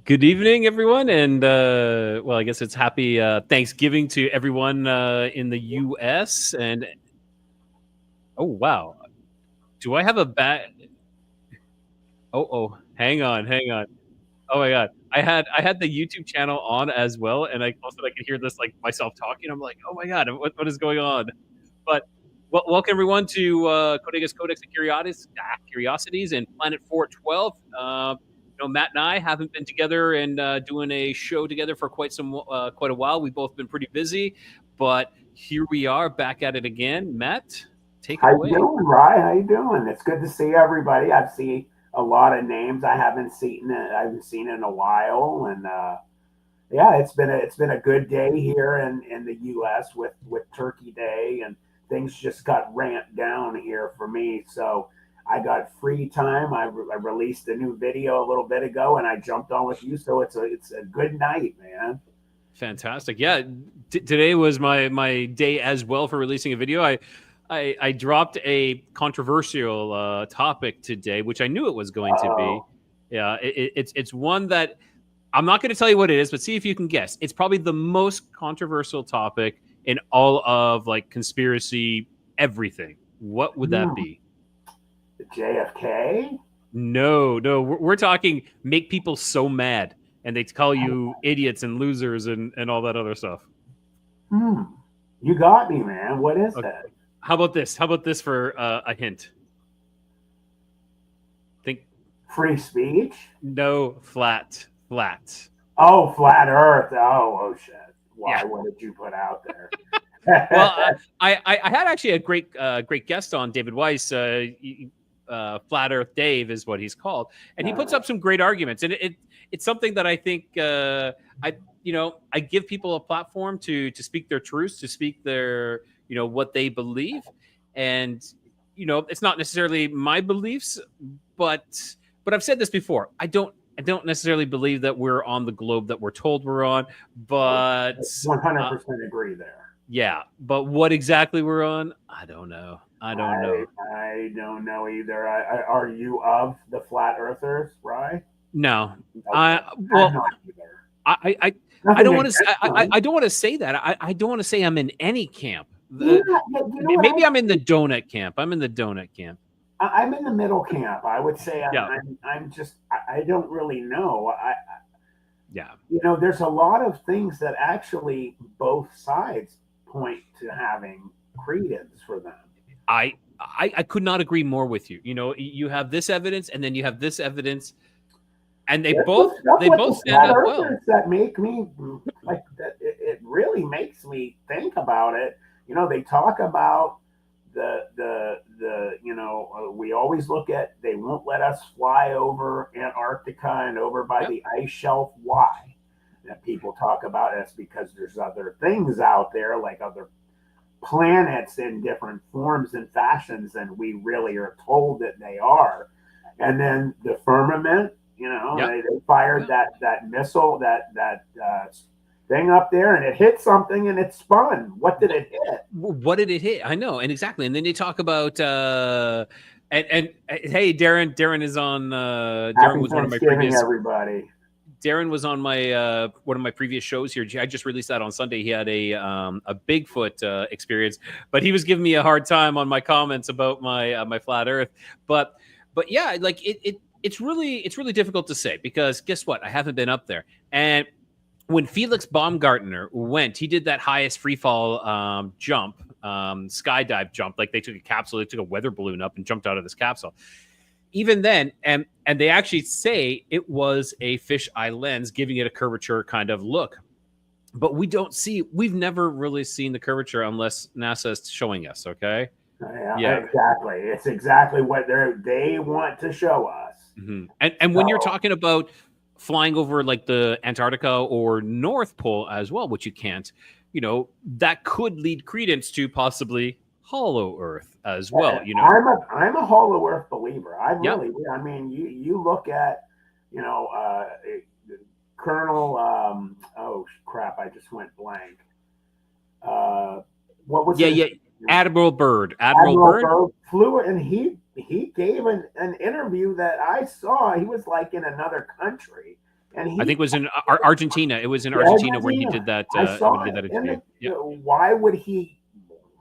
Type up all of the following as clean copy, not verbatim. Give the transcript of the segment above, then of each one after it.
Good evening, everyone, and well, I guess it's happy Thanksgiving to everyone in the U.S. And oh wow, do I have a bad? Hang on, hang on. Oh my god, I had the YouTube channel on as well, and I also I could hear this like myself talking. I'm like, oh my god, what is going on? But welcome everyone to Codex, Codex and Curiosities, and Planet 412. Matt and I haven't been together and doing a show together for quite a while. We've both been pretty busy, but here we are back at it again. Matt, take it How you away. doing, Rye? How you doing? It's good to see everybody. I've seen a lot of names I haven't seen in a while, and yeah, it's been a good day here in the U.S. with Turkey Day, and things just got ramped down here for me. So I got free time. I released a new video a little bit ago, and I jumped on with you. So it's a good night, man. Fantastic. Yeah, today was my day as well for releasing a video. I dropped a controversial topic today, which I knew it was going to be. Oh, Yeah, it's one that I'm not going to tell you what it is, but see if you can guess. It's probably the most controversial topic in all of like conspiracy everything. What would that hmm, be? JFK. No, we're talking make people so mad, and they call you idiots and losers and all that other stuff. Hmm. You got me, man. What is Okay. it? How about this? How about this for a hint? Think Free speech? no, flat. Oh, flat Earth. Oh shit. Yeah. Why? What did you put out there? Well, I had actually a great guest on, David Weiss. Flat Earth Dave is what he's called, and he puts up some great arguments, and it's something that I think I give people a platform to speak their truths, to speak their what they believe, and it's not necessarily my beliefs, but I've said this before. I don't necessarily believe that we're on the globe that we're told we're on, but 100% agree there. yeah, but what exactly we're on, I don't know. I don't I know. I don't know either. Are you of the flat earthers, right? No, Okay, I'm well, not either. I, I, I Nothing don't want to. against them. I don't want to say that. I don't want to say I'm in any camp. Yeah, yeah, you know what Maybe I'm in the donut camp. I'm in the donut camp. I'm in the middle camp. I would say I'm Yeah, I'm, I'm just I don't really know. yeah. There's a lot of things that actually both sides point to having credence for them. I could not agree more with you. You have this evidence, and then you have this evidence, and they That's both what the stand flat up well. earthers that make me like that. It really makes me think about it. They talk about we always look at they won't let us fly over Antarctica and over by Yep. the ice shelf. Why? That people talk about it's because there's other things out there like other planets in different forms and fashions than we really are told that they are. And then the firmament, Yep. they fired Yep. that missile, that thing up there, and it hit something and it spun. What did it hit? What did it hit? I know, and exactly. And then they talk about and hey, Darren is on. Darren Happy was one of my Thanksgiving, previous. everybody. Darren was on my one of my previous shows here. I just released that on Sunday. He had a Bigfoot experience, but he was giving me a hard time on my comments about my flat Earth. But yeah, like it's really difficult to say because guess what? I haven't been up there. And when Felix Baumgartner went, he did that highest free fall jump, skydive jump. Like they took a capsule, they took a weather balloon up and jumped out of this capsule. Even then, and they actually say it was a fisheye lens, giving it a curvature kind of look. But we've never really seen the curvature unless NASA is showing us. Okay, Yeah, yeah. exactly. It's exactly what they want to show us. And when you're So talking about flying over like the Antarctica or North Pole as well, which you can't, that could lead credence to possibly Hollow Earth as well. I'm a Hollow Earth believer. I Yep. really, I mean, you look at, you know, Colonel. Oh crap! I just went blank. Uh, what was Yeah, his yeah. Admiral Byrd. Admiral Admiral Byrd. Byrd flew, and he gave an interview that I saw. He was like in another country, and I think it was in Argentina. It was in yeah, Argentina when he did that. I When saw he did it. that And interview. Yeah. why would he?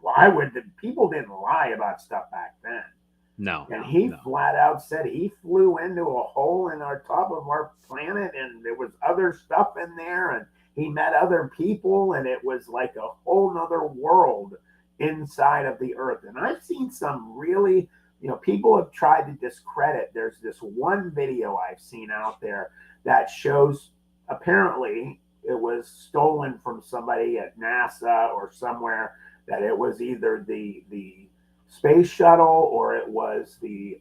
Why would the people didn't lie about stuff back then? No. And he No. flat out said he flew into a hole in our top of our planet, and there was other stuff in there, and he met other people, and it was like a whole nother world inside of the Earth. And I've seen some really, people have tried to discredit. There's this one video I've seen out there that shows apparently it was stolen from somebody at NASA or somewhere, that it was either the space shuttle or it was the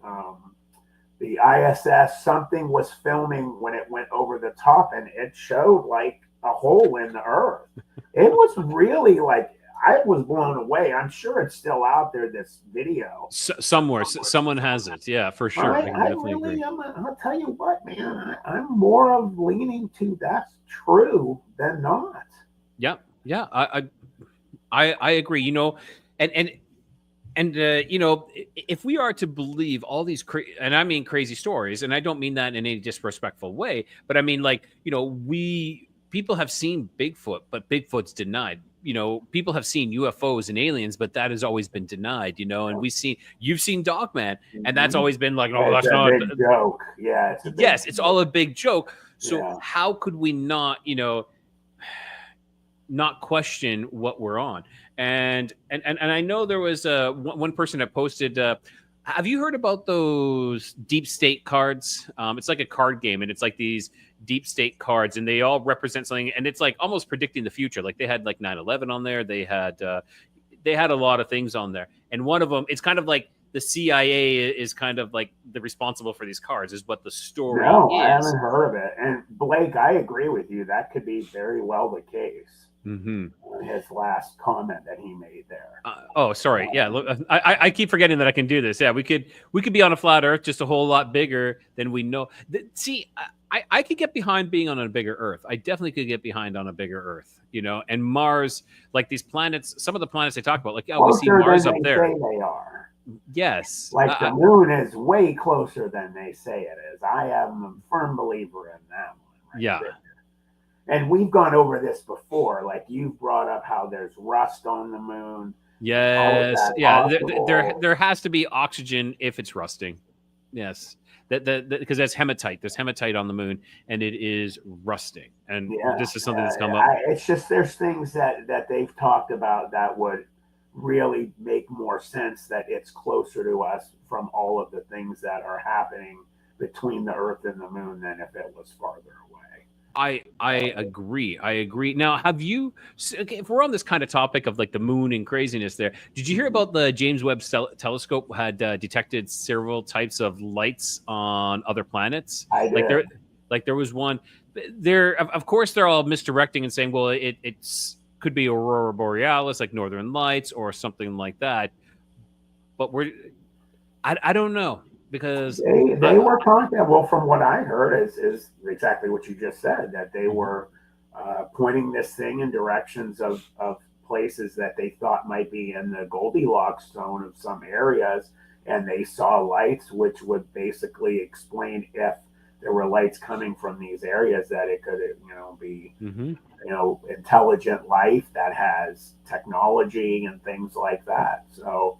ISS. Something was filming when it went over the top, and it showed like a hole in the Earth. It was really like, I was blown away. I'm sure it's still out there, this video. Somewhere, someone has it. Yeah, for sure. I can definitely agree. I'll tell you what, man, I'm more of leaning to that's true than not. Yeah. Yeah. I agree, and if we are to believe all these and I mean crazy stories, and I don't mean that in any disrespectful way, but I mean, like, people have seen Bigfoot, but Bigfoot's denied. People have seen UFOs and aliens, but that has always been denied. And you've seen Dogman, and that's always been like, oh, that's not a big joke. Yeah, it's a big yes, it's all a big joke. So Yeah. how could we not, not question what we're on? And I know there was one person that posted. Have you heard about those deep state cards? It's like a card game, and it's like these deep state cards, and they all represent something, and it's like almost predicting the future. Like they had like 9/11 on there. They had a lot of things on there, and one of them, it's kind of like the CIA is kind of like the responsible for these cards, is what the story No, is. I haven't heard of it. And Blake, I agree with you. That could be very well the case. Mm-hmm. His last comment that he made there. Oh, sorry. Yeah, look, I keep forgetting that I can do this. Yeah, we could be on a flat Earth, just a whole lot bigger than we know. See, I could get behind being on a bigger Earth. I definitely could get behind on a bigger Earth. And Mars, like these planets. Some of the planets they talk about, like, we see Mars up there. They are. Yes. Like the moon is way closer than they say it is. I am a firm believer in that one. Yeah. There. And we've gone over this before. Like you've brought up how there's rust on the moon. Yes. Yeah. There has to be oxygen if it's rusting. Yes. Because that's hematite. There's hematite on the moon, and it is rusting. And this is something that's come up. It's just there's things that they've talked about that would really make more sense, that it's closer to us from all of the things that are happening between the Earth and the moon than if it was farther away. I agree. Now, have you, if we're on this kind of topic of like the moon and craziness there, did you hear about the James Webb telescope had detected several types of lights on other planets? I did. Like there was one there, of course, they're all misdirecting and saying, well, it's could be aurora borealis, like northern lights or something like that. But I don't know. Because they were talking, well, from what I heard is exactly what you just said, that they were pointing this thing in directions of places that they thought might be in the Goldilocks zone of some areas, and they saw lights, which would basically explain, if there were lights coming from these areas, that it could be intelligent life that has technology and things like that. So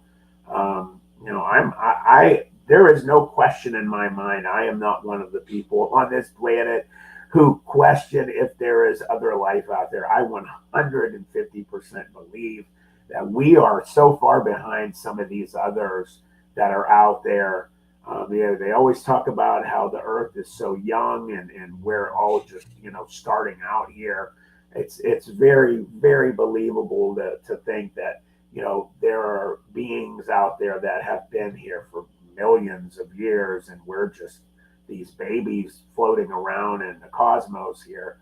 there is no question in my mind. I am not one of the people on this planet who question if there is other life out there. I 150% believe that we are so far behind some of these others that are out there. They always talk about how the Earth is so young and we're all just starting out here. It's very, very believable to think that there are beings out there that have been here for millions of years, and we're just these babies floating around in the cosmos here.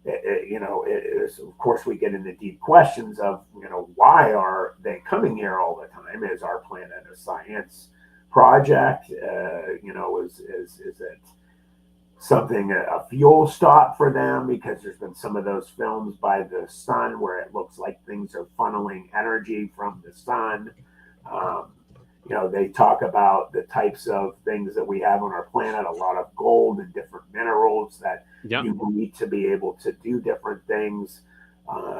Of course, we get into deep questions of why are they coming here all the time? Is our planet a science project? Is it something, a fuel stop for them? Because there's been some of those films by the sun where it looks like things are funneling energy from the sun. they talk about the types of things that we have on our planet, a lot of gold and different minerals that Yeah. you need to be able to do different things.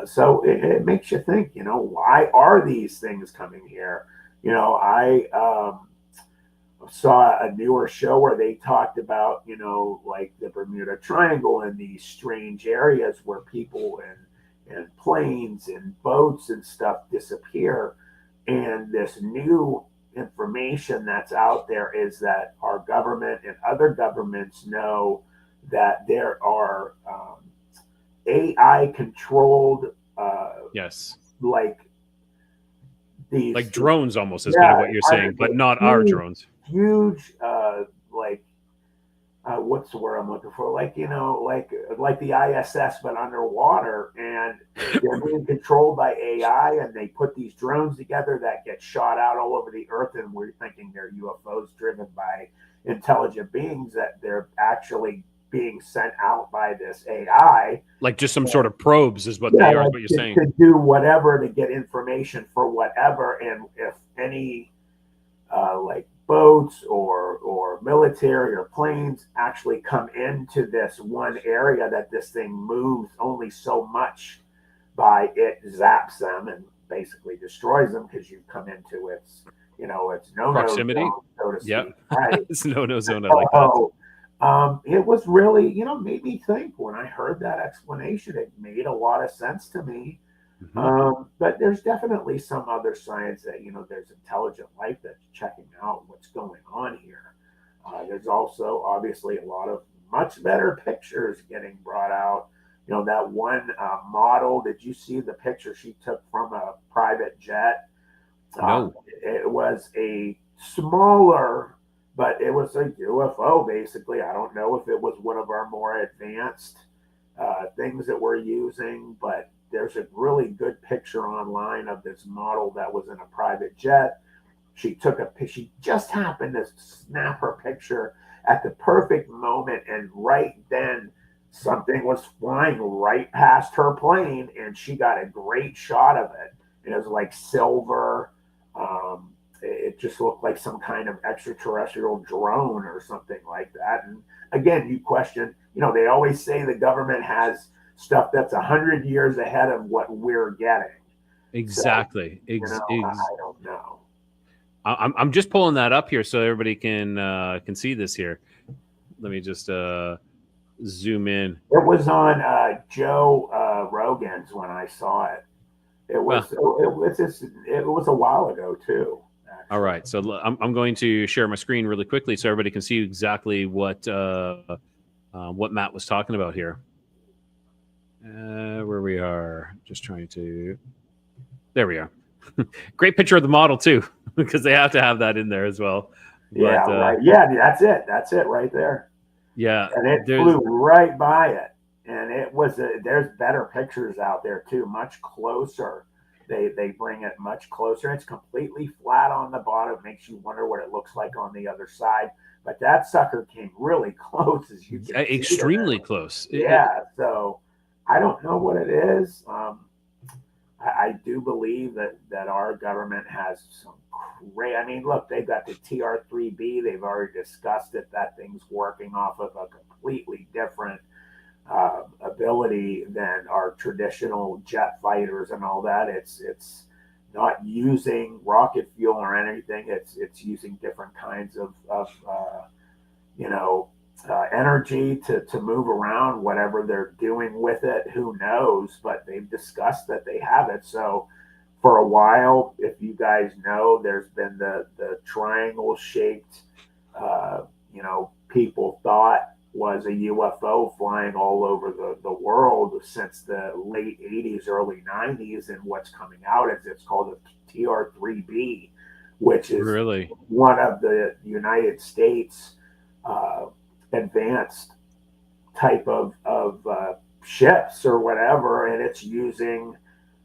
So it makes you think, why are these things coming here? I saw a newer show where they talked about, like the Bermuda Triangle and these strange areas where people and planes and boats and stuff disappear. And this new information that's out there is that our government and other governments know that there are AI controlled, Yes. like these, Like drones almost is kind of yeah, what you're saying, but not our drones. huge, like what's the word I'm looking for? Like like the ISS but underwater, and they're being controlled by AI, and they put these drones together that get shot out all over the Earth, and we're thinking they're UFOs driven by intelligent beings, that they're actually being sent out by this AI. Like just some sort of probes is what Yeah, they are, is like what you're to, saying. to do whatever to get information for whatever, and if any like boats or military or planes actually come into this one area, that this thing moves only so much by it zaps them and basically destroys them, because you come into its no-no Proximity. zone, so to Yep. speak. Right. It's no zone. I like that. So, it was really, made me think when I heard that explanation. It made a lot of sense to me. But there's definitely some other science that, there's intelligent life that's checking out what's going on here. There's also obviously a lot of much better pictures getting brought out. That one model, did you see the picture she took from a private jet? No. It was a smaller, but it was a UFO basically. I don't know if it was one of our more advanced things that we're using, but there's a really good picture online of this model that was in a private jet. She just happened to snap her picture at the perfect moment, and right then something was flying right past her plane, and she got a great shot of it. It was like silver. It just looked like some kind of extraterrestrial drone or something like that. And again, you question, they always say the government has stuff that's 100 years ahead of what we're getting. Exactly. So, I don't know. I'm just pulling that up here so everybody can see this here. Let me just zoom in. It was on Joe Rogan's when I saw it. It was it was a while ago too. Actually. All right, so I'm going to share my screen really quickly so everybody can see exactly what Matt was talking about here. Where we are, just trying to. There we are. Great picture of the model too, because they have to have that in there as well. Yeah, right. Yeah, that's it. That's it right there. Yeah, and it flew right by it, and it was there's better pictures out there too, much closer. They bring it much closer. It's completely flat on the bottom. It makes you wonder what it looks like on the other side. But that sucker came really close, as you can see. Extremely close. Yeah. So I don't know what it is. I do believe that our government has some great. I mean, look, they've got the TR-3B. They've already discussed it. That thing's working off of a completely different ability than our traditional jet fighters and all that. It's not using rocket fuel or anything. It's using different kinds of energy to move around. Whatever they're doing with it, who knows? But they've discussed that they have it. So for a while, if you guys know, there's been the triangle shaped, people thought was a UFO flying all over the world since the late 80s, early 90s. And what's coming out is it's called a TR-3B, which is really one of the United States advanced type of ships or whatever, and it's using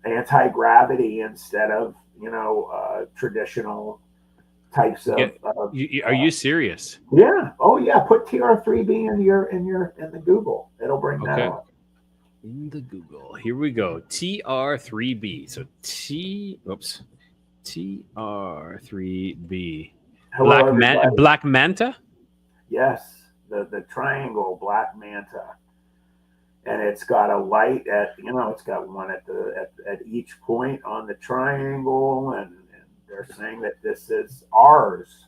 anti-gravity instead of traditional types of. Are you serious? Yeah. Oh yeah. Put TR-3B in the Google. It'll bring that up. In the Google. Here we go. TR-3B. So TR3B. Hello, everybody. Black Manta? Yes, the triangle black manta, and it's got a light at it's got one at each point on the triangle, and they're saying that this is ours.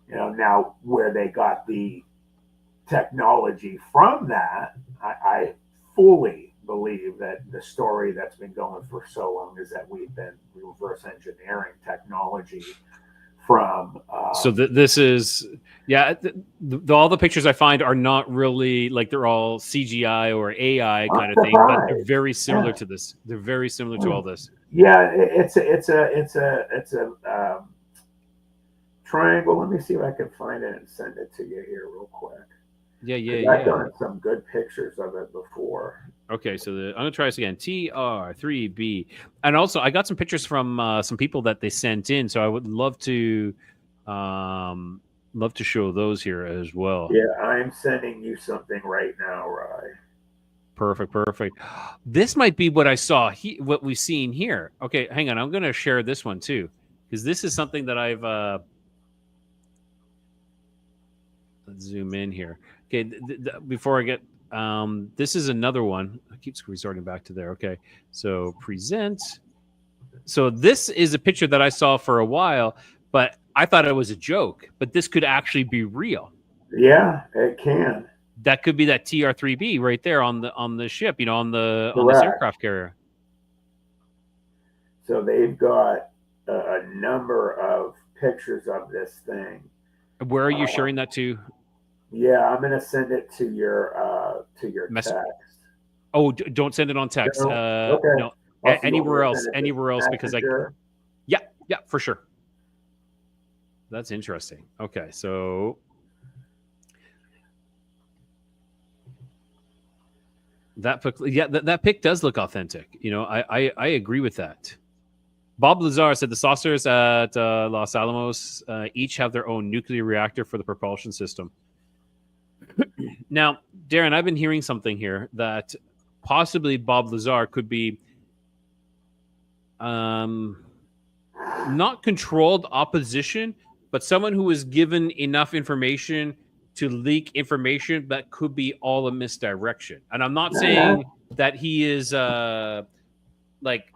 Now where they got the technology from that, I fully believe that the story that's been going for so long is that we've been reverse engineering technology from. So this is, yeah, all the pictures I find are not really like they're all CGI or AI kind of thing, but they're very similar to this. They're very similar to all this. Yeah, it's a triangle. Let me see if I can find it and send it to you here real quick. Yeah. I've done some good pictures of it before. Okay, so I'm gonna try this again. TR3B, and also I got some pictures from some people that they sent in, so I would love to show those here as well. Yeah, I'm sending you something right now, Rye. Perfect. This might be what I saw. What we've seen here. Okay, hang on. I'm gonna share this one too, because this is something that I've. Let's zoom in here. Okay, before I get. This is another one. I keep resorting back to there. Okay, so present. So this is a picture that I saw for a while, but I thought it was a joke. But this could actually be real. Yeah, it can. That could be that TR3B right there on the ship. On the aircraft carrier. So they've got a number of pictures of this thing. Where are you sharing that to? Yeah, I'm gonna send it to your text. Oh, don't send it on text. No? Okay. No, anywhere else, because yeah, for sure. That's interesting. Okay, so that pic does look authentic. I agree with that. Bob Lazar said the saucers at Los Alamos each have their own nuclear reactor for the propulsion system. Now, Darren, I've been hearing something here that possibly Bob Lazar could be not controlled opposition, but someone who was given enough information to leak information that could be all a misdirection. And I'm not saying that he is like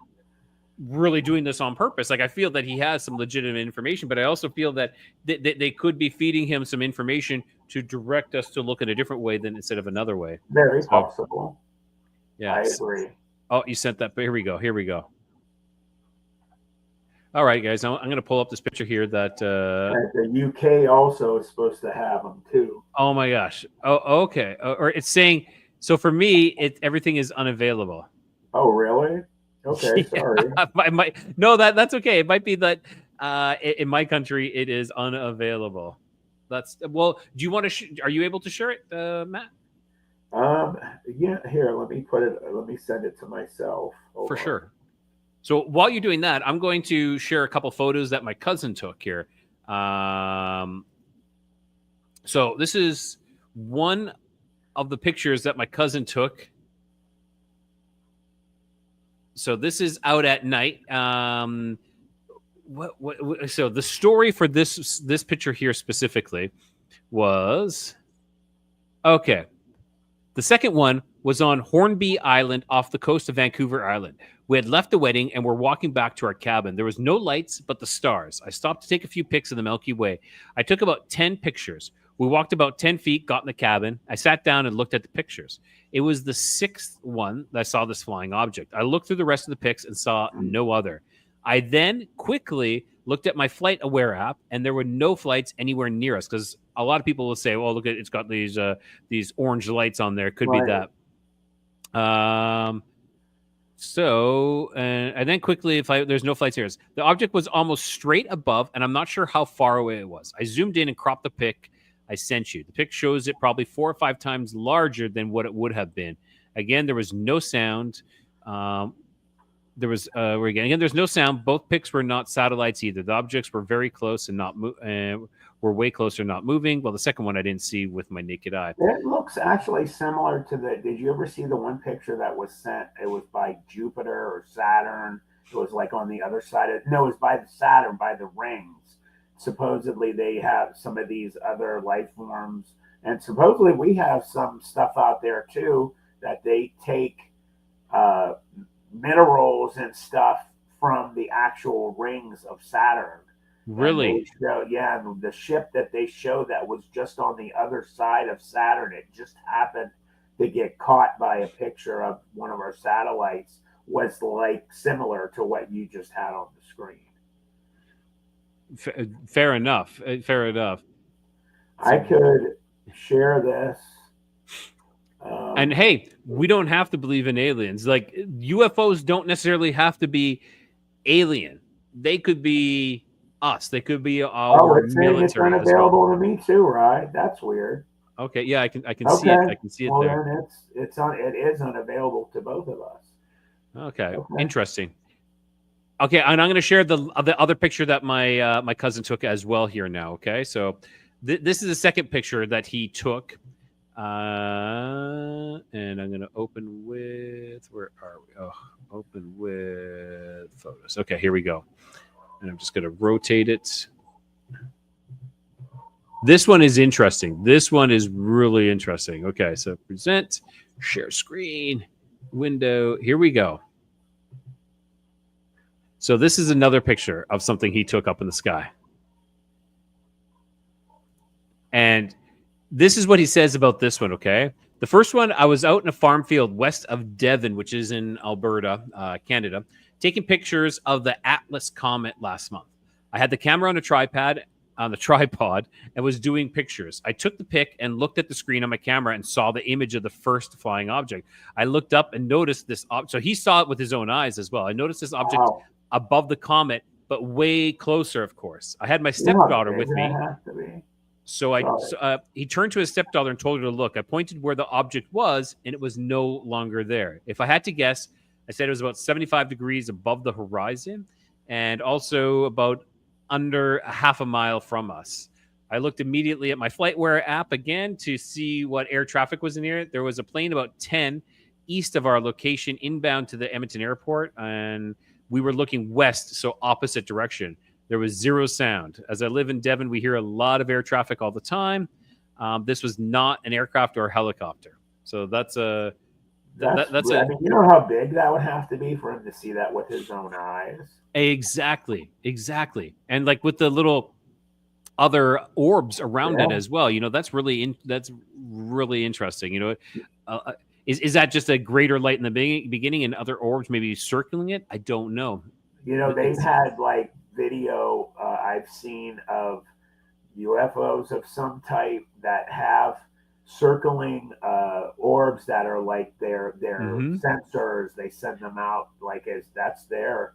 really doing this on purpose. Like, I feel that he has some legitimate information, but I also feel that they could be feeding him some information to direct us to look in a different way than instead of another way. Very possible. Yeah, I agree. Oh, you sent that. Here we go. All right, guys. I'm going to pull up this picture here that the UK also is supposed to have them too. Oh my gosh. Oh, okay. Or it's saying, so for me, everything is unavailable. Oh, really? Okay, sorry. No, that's okay. It might be that in my country it is unavailable. Do you want to? Are you able to share it, Matt? Yeah. Here, let me send it to myself. For sure. So while you're doing that, I'm going to share a couple photos that my cousin took here. So this is one of the pictures that my cousin took. So this is out at night. So the story for this picture here specifically was, okay. The second one was on Hornby Island off the coast of Vancouver Island. We had left the wedding and were walking back to our cabin. There was no lights but the stars. I stopped to take a few pics of the Milky Way. I took about 10 pictures. We walked about 10 feet, got in the cabin. I sat down and looked at the pictures. It was the sixth one that I saw this flying object. I looked through the rest of the pics and saw no other. I then quickly looked at my Flight Aware app, and there were no flights anywhere near us, because a lot of people will say, "Well, look at it's got these orange lights on there. Could be that." So, and then quickly, there's no flights here. The object was almost straight above, and I'm not sure how far away it was. I zoomed in and cropped the pic I sent you. The pic shows it probably 4 or 5 times larger than what it would have been. Again, there was no sound. There's no sound. Both pics were not satellites either. The objects were very close and were way closer, not moving. Well, the second one I didn't see with my naked eye. It looks actually similar to did you ever see the one picture that was sent? It was by Jupiter or Saturn, It was like on the other side of, no, it was by the Saturn, by the rings. Supposedly they have some of these other life forms, and supposedly we have some stuff out there too that they take uh, minerals and stuff from the actual rings of Saturn. And they Really? show, yeah, the ship that they showed that was just on the other side of Saturn, it just happened to get caught by a picture of one of our satellites, was like similar to what you just had on the screen. Fair enough. Fair enough. I So, could share this. and hey, we don't have to believe in aliens. Like UFOs don't necessarily have to be alien. They could be us. They could be Oh, our it's saying it's military as well. unavailable to me too, right? That's weird. Okay, yeah, I can see it. Okay. I can see it Well, there. then it is unavailable to both of us. Okay, Okay. interesting. Okay, and I'm going to share the other picture that my cousin took as well here now. Okay, so this is the second picture that he took, and I'm going to open with, where are we? Oh, open with photos. Okay, here we go. And I'm just going to rotate it. This one is interesting. This one is really interesting. Okay, so present, share screen, window. Here we go. So this is another picture of something he took up in the sky. And this is what he says about this one, okay? The first one, I was out in a farm field west of Devon, which is in Alberta, Canada, taking pictures of the Atlas comet last month. I had the camera on the tripod and was doing pictures. I took the pic and looked at the screen on my camera and saw the image of the first flying object. I looked up and noticed this object. So he saw it with his own eyes as well. I noticed this object above the comet, but way closer, of course. I had my stepdaughter with me. So he turned to his stepdaughter and told her to look. I pointed where the object was, and it was no longer there. If I had to guess, I said it was about 75 degrees above the horizon and also about under a half a mile from us. I looked immediately at my FlightWare app again to see what air traffic was near it. There was a plane about 10 east of our location inbound to the Edmonton airport, and we were looking west, so opposite direction. There was zero sound. As I live in Devon, we hear a lot of air traffic all the time. This was not an aircraft or a helicopter. So that's a... I mean, you know how big that would have to be for him to see that with his own eyes? Exactly. And like with the little other orbs around it as well, that's really interesting. Is that just a greater light in the beginning and other orbs maybe circling it? I don't know. They've had like video I've seen of UFOs of some type that have circling orbs that are like their sensors. They send them out like as that's their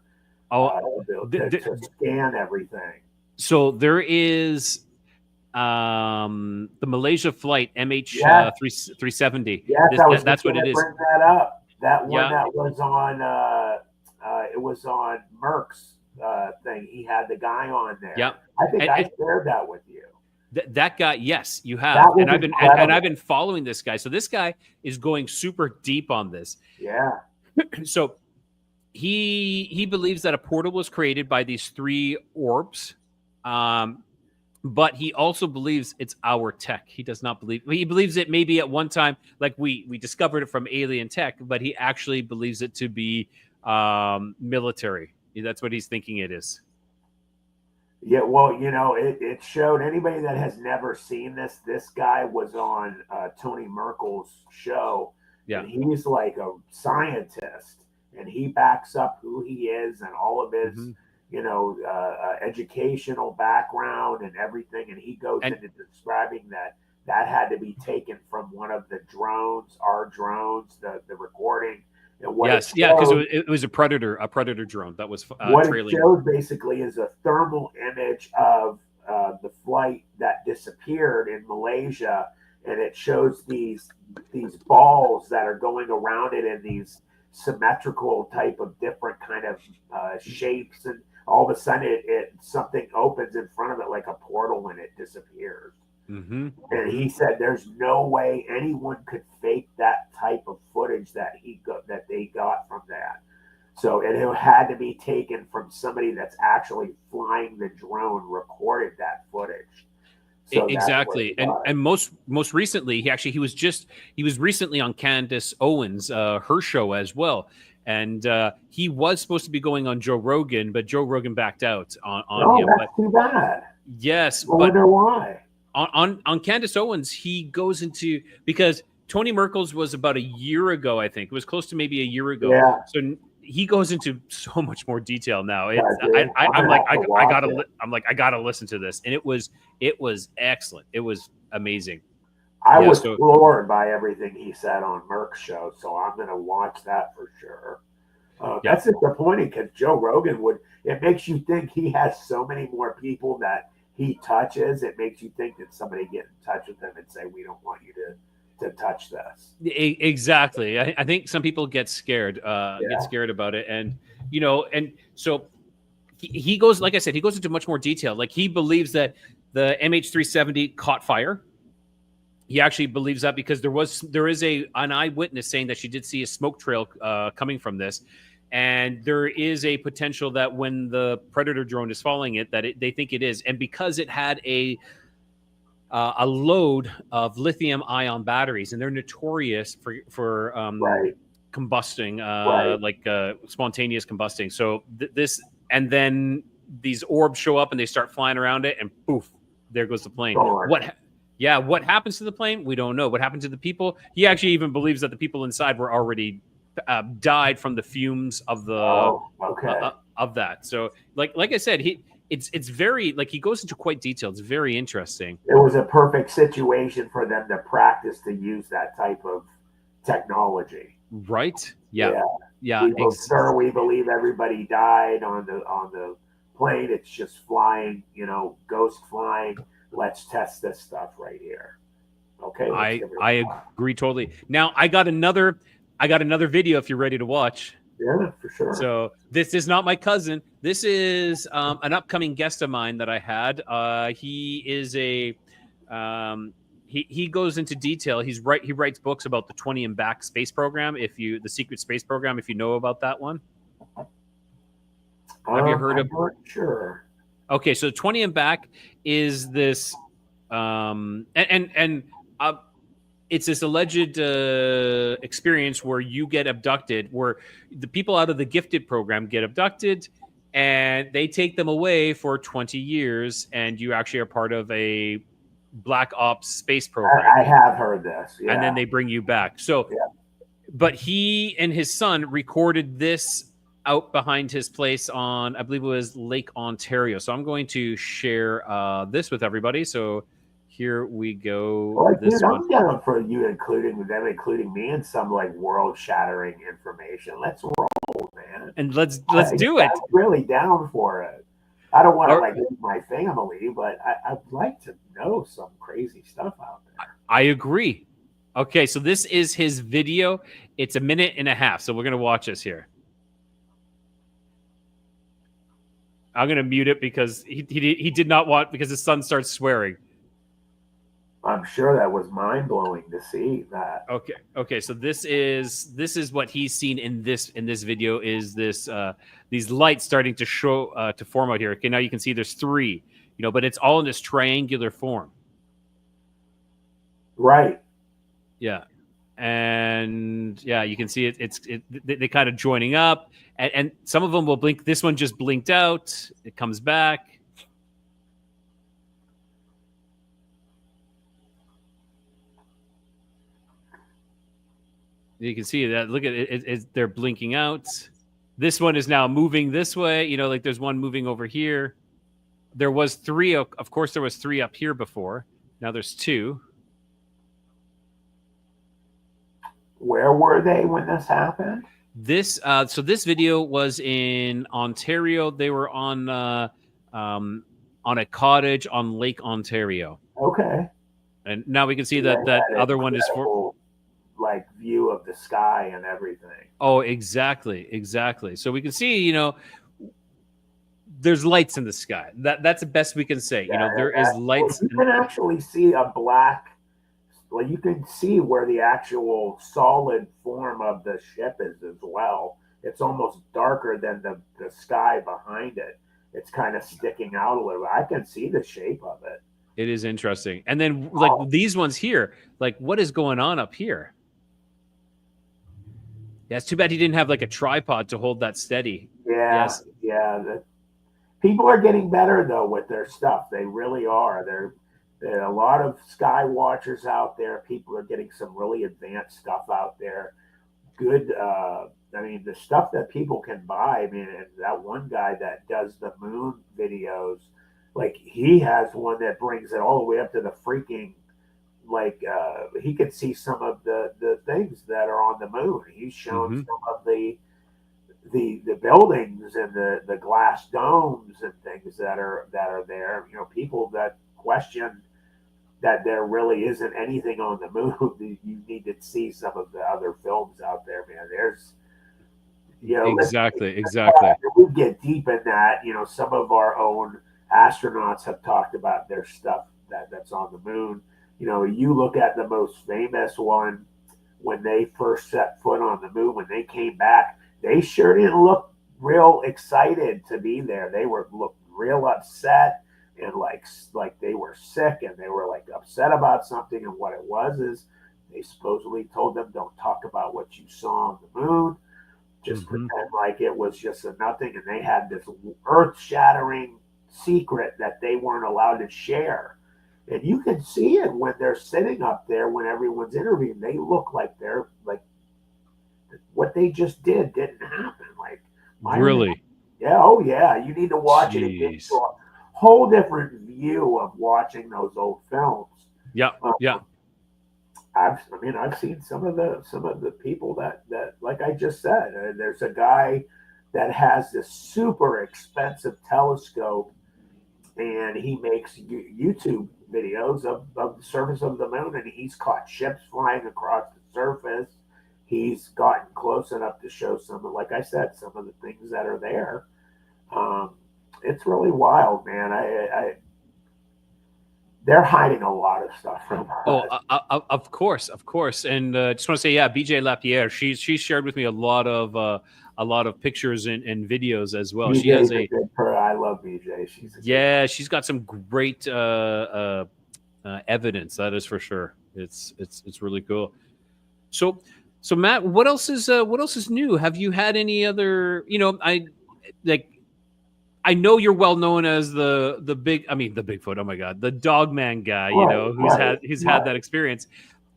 to scan everything. So there is the Malaysia flight Emch 370. Yes, that's what it is. Bring that up. That one that was on it was on Merck's thing. He had the guy on there. Yeah, I think I shared that with you. That guy, yes, you have, and I've been following this guy. So this guy is going super deep on this. Yeah. So he believes that a portal was created by these three orbs, but he also believes it's our tech. He does not believe. He believes it maybe at one time, like we discovered it from alien tech, but he actually believes it to be military. That's what he's thinking it is. Yeah, well, it showed anybody that has never seen this. This guy was on Tony Merkel's show. Yeah, and he's like a scientist, and he backs up who he is and all of his, educational background and everything. And he goes into describing that had to be taken from one of the drones, our drones, the recording. Yes, because it was a predator drone that was what trailing. It shows basically is a thermal image of the flight that disappeared in Malaysia, and it shows these balls that are going around it in these symmetrical type of different kind of shapes, and all of a sudden it something opens in front of it like a portal and it disappears. Mm-hmm. And he said there's no way anyone could fake that type of footage that they got from that. So it had to be taken from somebody that's actually flying the drone, recorded that footage. So that's where Exactly. he got it. And most recently, he was recently on Candace Owens, her show as well. And he was supposed to be going on Joe Rogan, but Joe Rogan backed out on Oh, him. that's But too bad. yes, I but wonder why. on Candace Owens, he goes into, because Tony Merkel's was about a year ago, I think. It was close to maybe a year ago. Yeah. So he goes into so much more detail now. Yeah, It's dude. I'm like I gotta listen to this, and it was excellent. It was amazing. I Yeah, was so floored by everything he said on Merck's show, so I'm going to watch that for sure. yeah, That's disappointing because Joe Rogan it makes you think he has so many more people that he touches. It makes you think that somebody get in touch with him and say, we don't want you to touch this. exactly. I think some people get scared about it, and and so he goes, like I said, he goes into much more detail. Like, he believes that the MH370 caught fire. He actually believes that because there is an eyewitness saying that she did see a smoke trail coming from this, and there is a potential that when the Predator drone is following it, they think it is, and because it had a load of lithium-ion batteries, and they're notorious for Right. combusting, Right. like spontaneous combusting. So this, and then these orbs show up and they start flying around it, and poof, there goes the plane. What happens to the plane? We don't know. What happened to the people? He actually even believes that the people inside were already died from the fumes of the of that. So, like I said, it's very, like, he goes into quite detail. It's very interesting. It was a perfect situation for them to practice to use that type of technology. Right? Yeah. We believe everybody died on the plane. It's just flying, ghost flying. Let's test this stuff right here. Okay. I agree totally. Now I got another video if you're ready to watch. Yeah, for sure. So this is not my cousin. This is an upcoming guest of mine that I had. He is he goes into detail. He writes books about the 20 and Back space program. The secret space program, if you know about that one. Have you heard of? I'm not sure. Okay, so 20 and Back is this, it's this alleged experience where you get abducted, where the people out of the gifted program get abducted, and they take them away for 20 years, and you actually are part of a black ops space program. I have heard this, yeah. And then they bring you back. So, but he and his son recorded this out behind his place on, I believe it was Lake Ontario. So I'm going to share this with everybody. So here we go. Well, dude, I'm down for you including me in some like world-shattering information. Let's roll, man. And let's do it. I'm really down for it. I don't want to leave my family, but I'd like to know some crazy stuff out there. I agree. Okay, so this is his video. It's 1.5 minutes. So we're gonna watch this here. I'm going to mute it because he did not want, because his son starts swearing. I'm sure that was mind-blowing to see that. Okay. So this is what he's seen in this video, is this these lights starting to show to form out here. Okay, now you can see there's 3, but it's all in this triangular form. Right. Yeah. And yeah, you can see they kind of joining up, and some of them will blink. This one just blinked out. It comes back. You can see that. Look at it. They're blinking out. This one is now moving this way. Like there's one moving over here. There was 3. Of course, there was 3 up here before. Now there's 2. Where were they when this happened? So this video was in Ontario. They were on a cottage on Lake Ontario. Okay. And now we can see that other one is for like view of the sky and everything. Oh, exactly. So we can see, there's lights in the sky. That's the best we can say. There is lights. You can actually see a black. Well, you can see where the actual solid form of the ship is as well. it's almost darker than the sky behind it. It's kind of sticking out a little bit. I can see the shape of it. It is interesting. And then like these ones here, like what is going on up here? Yeah, it's too bad he didn't have like a tripod to hold that steady. Yeah, Yes. yeah. People are getting better though with their stuff. They really are. There are a lot of sky watchers out there. People are getting some really advanced stuff out there. Good. I mean, the stuff that people can buy. I mean, and that one guy that does the moon videos, like he has one that brings it all the way up to the freaking like he could see some of the things that are on the moon. He's shown some of the buildings and the glass domes and things that are there. You know, people that question that there really isn't anything on the moon. You need to see some of the other films out there, man. There's, you know, Exactly. we get deep in that. You know, some of our own astronauts have talked about their stuff that's on the moon. You know, you look at the most famous one when they first set foot on the moon, when they came back, they sure didn't look real excited to be there. They looked real upset and like they were sick and they were like upset about something. And what it was is they supposedly told them, don't talk about what you saw on the moon. Just pretend like it was just a nothing. And they had this earth-shattering secret that they weren't allowed to share. And you can see it when they're sitting up there when everyone's interviewing. They look like they're like what they just did didn't happen. Like, Really? Yeah. Oh, yeah. You need to watch it. It gives you a whole different view of watching those old films. Yeah. Yeah. I've seen some of the people that like I just said. There's a guy that has this super expensive telescope, and he makes YouTube videos of the surface of the moon, and he's caught ships flying across the surface. He's gotten close enough to show some of, like I said, some of the things that are there. It's really wild, man. They're hiding a lot of stuff from us. Of course, and just want to say, yeah, BJ Lapierre. She's shared with me a lot of pictures and videos as well. BJ's she has I love BJ. She's got some great evidence. That is for sure. It's really cool. So Matt, what else is new? Have you had any other? You know, I know you're well known as the Bigfoot. Oh my God, the Dogman guy. You know, who's had that experience.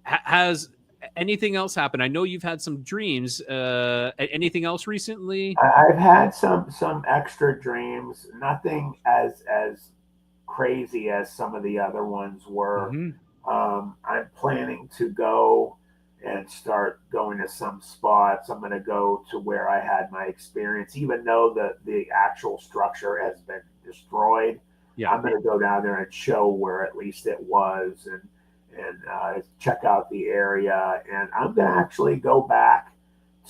Has anything else happened? I know you've had some dreams. Anything else recently? I've had some extra dreams. Nothing as crazy as some of the other ones were. I'm planning to go and start going to some spots. I'm going to go to where I had my experience, even though the actual structure has been destroyed. Yeah. I'm going to go down there and show where at least it was, and check out the area. And I'm going to actually go back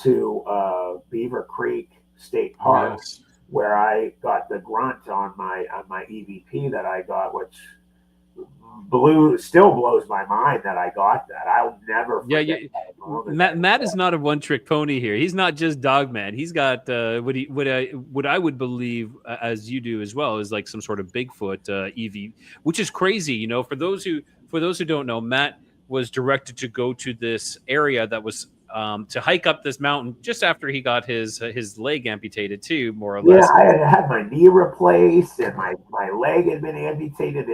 to Beaver Creek State Park, where I got the grunt on my EVP that I got, which still blows my mind that I got that. I'll never forget. Matt is not a one-trick pony here. He's not just Dogman. He's got what I would believe, as you do as well, is like some sort of Bigfoot EV, which is crazy. You know, for those who don't know, Matt was directed to go to this area that was to hike up this mountain just after he got his leg amputated too, more or less. Yeah, I had my knee replaced, and my leg had been amputated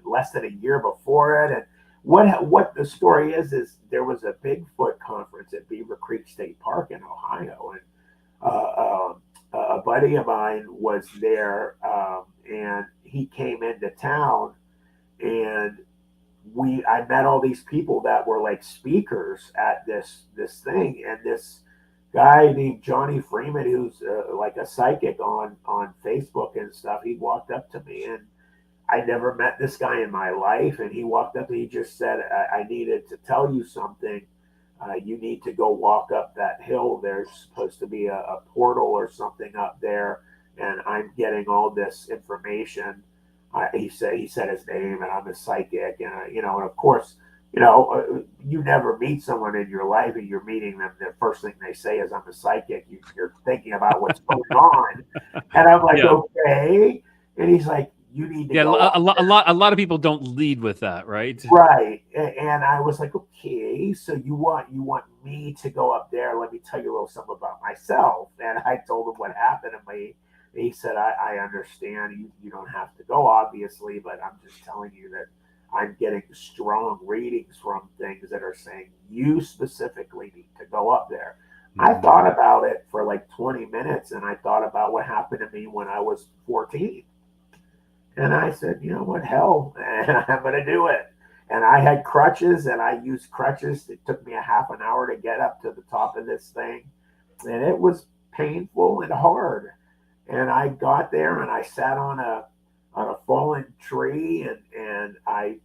less than a year before it. And what the story is there was a Bigfoot conference at Beaver Creek State Park in Ohio, and a buddy of mine was there, and he came into town, and I met all these people that were like speakers at this thing, and this guy named Johnny Freeman, who's like a psychic on Facebook and stuff, he walked up to me, and I never met this guy in my life, and he walked up and he just said, I needed to tell you something. You need to go walk up that hill. There's supposed to be a portal or something up there, and I'm getting all this information. He said his name, and I'm a psychic, and and of course you never meet someone in your life and you're meeting them. The first thing they say is, "I'm a psychic." You're thinking about what's going on. And I'm like, Yeah. okay. And he's like, you need to Yeah. go up there. A lot of people don't lead with that, right? Right. And I was like, okay, so you want me to go up there? Let me tell you a little something about myself. And I told him what happened to me. He said, I understand. You don't have to go, obviously, but I'm just telling you that I'm getting strong readings from things that are saying you specifically need to go up there. I thought about it for like 20 minutes, and I thought about what happened to me when I was 14. And I said, you know what, hell, I'm going to do it. And I had crutches, and I used crutches. It took me a half an hour to get up to the top of this thing. And it was painful and hard. And I got there, and I sat on a fallen tree, and I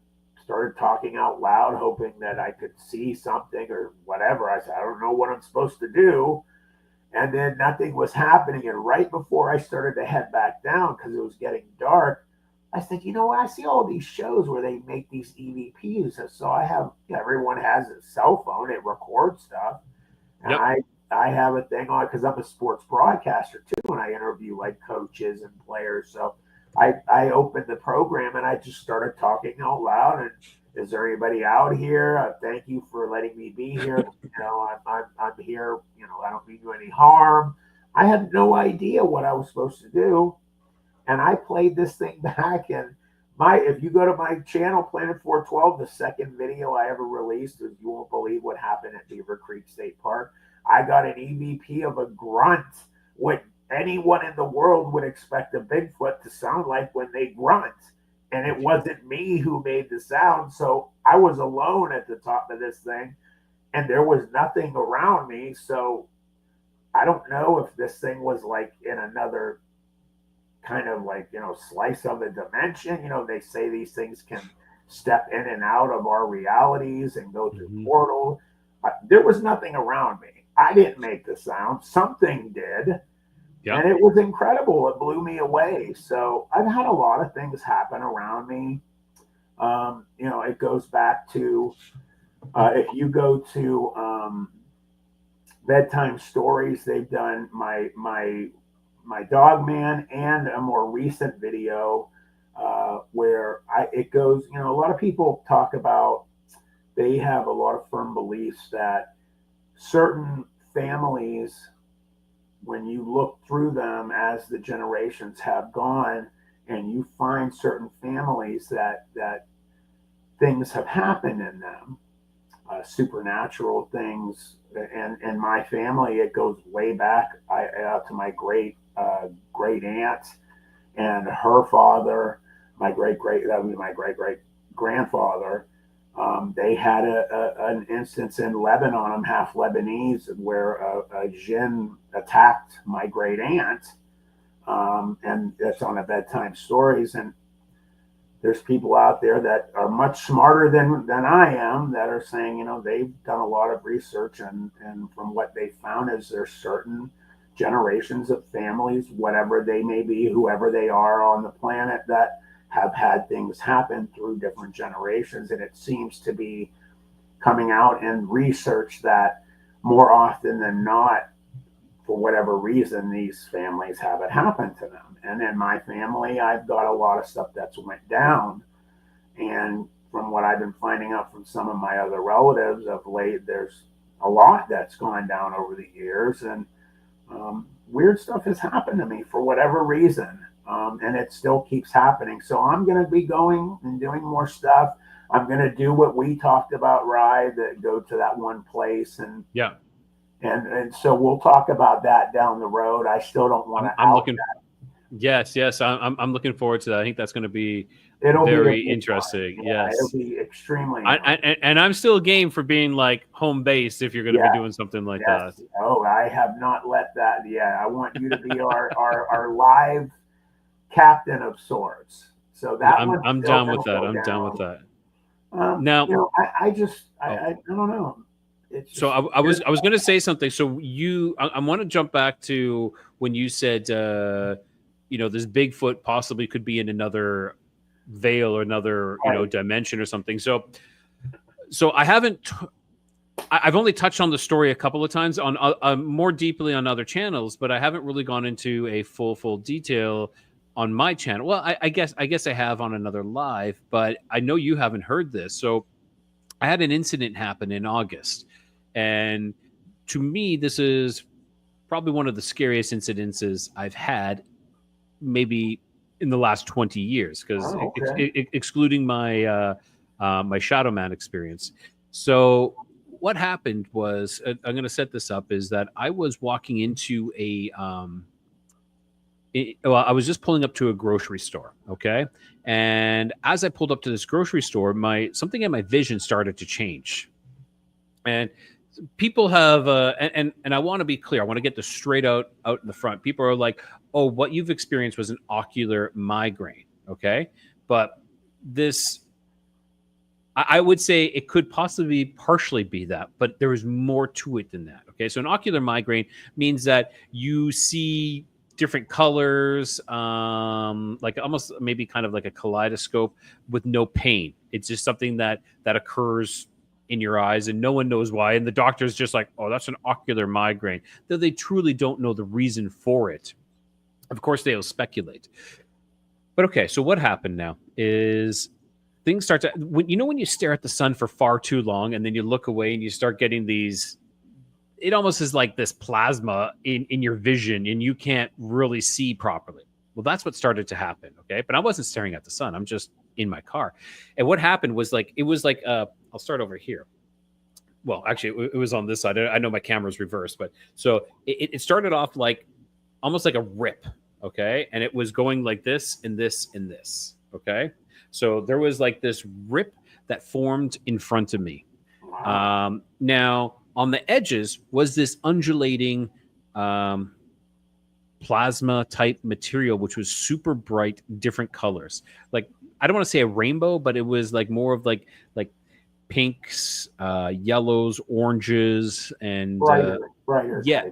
started talking out loud, hoping that I could see something or whatever. I said, I don't know what I'm supposed to do. And then nothing was happening. And right before I started to head back down, because it was getting dark, I said, you know what? I see all these shows where they make these EVPs. So I have, everyone has a cell phone, it records stuff. And Yep. I have a thing on because I'm a sports broadcaster too, and I interview like coaches and players. So I opened the program and I just started talking out loud. And is there anybody out here? Thank you for letting me be here. I'm here. I don't mean you any harm. I had no idea what I was supposed to do, and I played this thing back. And if you go to my channel, Planet 412, the second video I ever released is you won't believe what happened at Beaver Creek State Park. I got an EVP of a grunt, what anyone in the world would expect a Bigfoot to sound like when they grunt. And it wasn't me who made the sound. So I was alone at the top of this thing, and there was nothing around me. So I don't know if this thing was like in another kind of like, slice of the dimension. They say these things can step in and out of our realities and go through portals. There was nothing around me. I didn't make the sound. Something did. Yep. And it was incredible. It blew me away. So I've had a lot of things happen around me. It goes back to if you go to bedtime stories, they've done my dog man and a more recent video where it goes. A lot of people talk about, they have a lot of firm beliefs that certain families, when you look through them as the generations have gone, and you find certain families that things have happened in them, supernatural things. And in my family, it goes way back to my great aunt and her father, that would be my great grandfather. They had an instance in Lebanon. I'm half Lebanese, where a jinn attacked my great aunt, and that's on a bedtime stories. And there's people out there that are much smarter than I am that are saying, they've done a lot of research, and from what they found is there's certain generations of families, whatever they may be, whoever they are on the planet, that have had things happen through different generations. And it seems to be coming out in research that more often than not, for whatever reason, these families have it happen to them. And in my family, I've got a lot of stuff that's went down. And from what I've been finding out from some of my other relatives of late, there's a lot that's gone down over the years. And weird stuff has happened to me for whatever reason. And it still keeps happening. So I'm going to be going and doing more stuff. I'm going to do what we talked about, Rye, that go to that one place. And yeah. And so we'll talk about that down the road. I still don't want to out that. Yes. I'm looking forward to that. I think that's going to be very interesting. Yeah, yes, it'll be extremely. And I'm still game for being like home base if you're going to be doing something like that. Oh, I have not let that. Yeah, I want you to be our live captain of sorts. So that I'm down with that. I'm down with that. Now, I don't know. So I was going to say something. So I want to jump back to when you said, this Bigfoot possibly could be in another veil or another, dimension or something. So so I haven't. I've only touched on the story a couple of times on more deeply on other channels, but I haven't really gone into a full detail on my channel. Well, I guess I have on another live, but I know you haven't heard this. So I had an incident happen in August, and to me, this is probably one of the scariest incidences I've had, maybe in the last 20 years, because excluding my my Shadow Man experience. So what happened was, I'm going to set this up, is that I was walking into a well, I was just pulling up to a grocery store, okay? And as I pulled up to this grocery store, something in my vision started to change. And people have and I want to be clear, I want to get this straight out in the front. People are like, oh, what you've experienced was an ocular migraine, okay? But this, I would say it could possibly partially be that, but there is more to it than that, okay? So an ocular migraine means that you see different colors, like almost maybe kind of like a kaleidoscope with no pain. It's just something that occurs in your eyes and no one knows why. And the doctor's just like, oh, that's an ocular migraine. Though they truly don't know the reason for it. Of course, they'll speculate. But okay, so what happened now is things start to, when you stare at the sun for far too long and then you look away and you start getting these, it almost is like this plasma in your vision and you can't really see properly. Well, that's what started to happen, okay? But I wasn't staring at the sun. I'm just in my car. And what happened was I'll start over here. Well, actually, it was on this side. I know my camera's reversed, but so it started off like almost like a rip, okay? And it was going like this and this and this, okay? So there was like this rip that formed in front of me. Now, on the edges was this undulating plasma type material, which was super bright, different colors. Like, I don't want to say a rainbow, but it was like more of like pinks, yellows, oranges, and brighter. Yeah.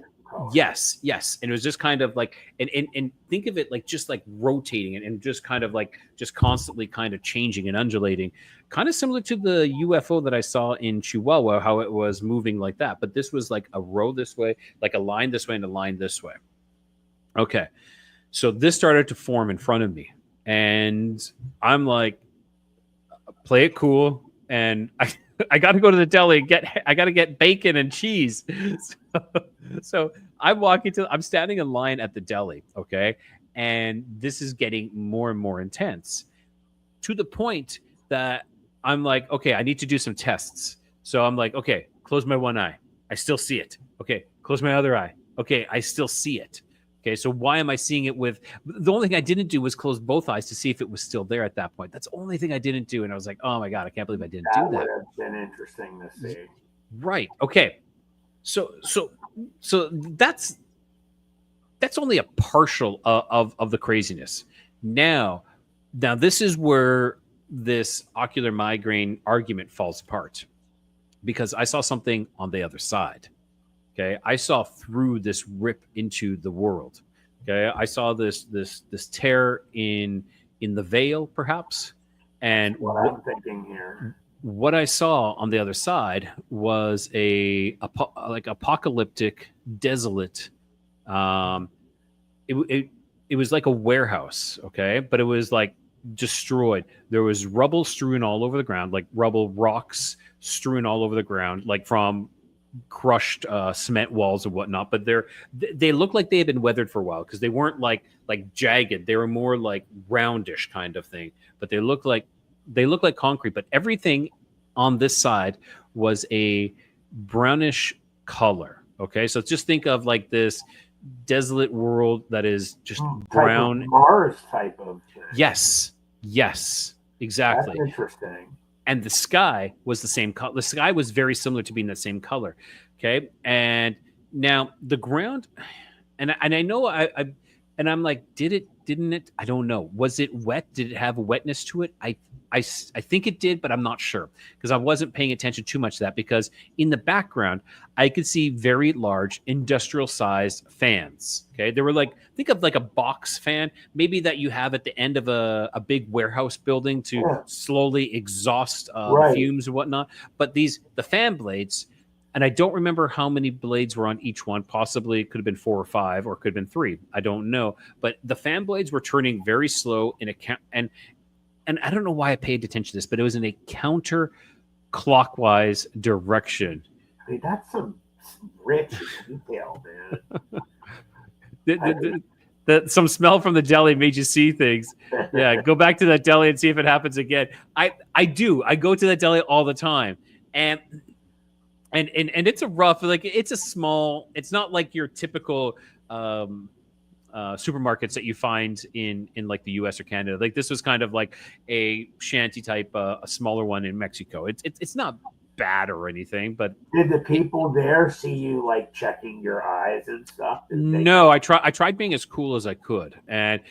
Yes. And it was just kind of like, and think of it like just like rotating and just kind of like just constantly kind of changing and undulating, kind of similar to the UFO that I saw in Chihuahua, how it was moving like that. But this was like a row this way, like a line this way and a line this way. Okay. So this started to form in front of me and I'm like, play it cool. And I got to go to the deli and I got to get bacon and cheese. So I'm standing in line at the deli. Okay. And this is getting more and more intense to the point that I'm like, okay, I need to do some tests. So I'm like, okay, close my one eye. I still see it. Okay. Close my other eye. Okay. I still see it. Okay, so why am I seeing it with... The only thing I didn't do was close both eyes to see if it was still there at that point. That's the only thing I didn't do. And I was like, oh my God, I can't believe I didn't do that. That would have been interesting to see. Right. Okay. So that's only a partial of the craziness. Now this is where this ocular migraine argument falls apart, because I saw something on the other side. Okay, I saw through this rip into the world. Okay, I saw this tear in the veil, perhaps. And what I'm thinking here, what I saw on the other side was like apocalyptic, desolate. It was like a warehouse. Okay, but it was like destroyed. There was rubble strewn all over the ground, like rocks strewn all over the ground, like from crushed cement walls and whatnot, but they look like they had been weathered for a while, because they weren't like jagged. They were more like roundish kind of thing, but they look like concrete. But everything on this side was a brownish color. Okay, so just think of like this desolate world that is just brown. Type of Mars type of thing. Yes, exactly. That's interesting. And the sky was the same color. The sky was very similar to being that same color. Okay. And now the ground, and I know And I'm like, didn't it? I don't know. Was it wet? Did it have wetness to it? I think it did, but I'm not sure because I wasn't paying attention too much to that because in the background, I could see very large industrial sized fans. Okay. They were like, think of like a box fan, maybe that you have at the end of a big warehouse building to Yeah. slowly exhaust the Right. fumes and whatnot. But the fan blades, and I don't remember how many blades were on each one. Possibly it could have been 4 or 5, or it could have been 3. I don't know. But the fan blades were turning very slow in a and I don't know why I paid attention to this, but it was in a counterclockwise direction. I mean, that's some rich detail, man. Some smell from the deli made you see things. Yeah, go back to that deli and see if it happens again. I do. I go to that deli all the time, and it's a rough, like it's a small. It's not like your typical supermarkets that you find in like the U.S. or Canada. Like this was kind of like a shanty type, a smaller one in Mexico. It's not bad or anything, but did the people there see you like checking your eyes and stuff? No, I tried being as cool as I could, and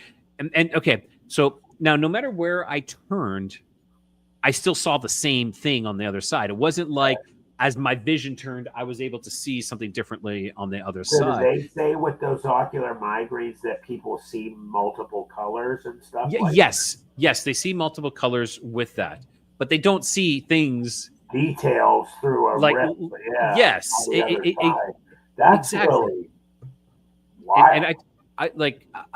okay, so now no matter where I turned, I still saw the same thing on the other side. It wasn't like as my vision turned, I was able to see something differently on the other side. Do they say with those ocular migraines that people see multiple colors and stuff? Yes, they see multiple colors with that, but they don't see things details through a like rip. Yeah, yes, that's exactly. Really wild. And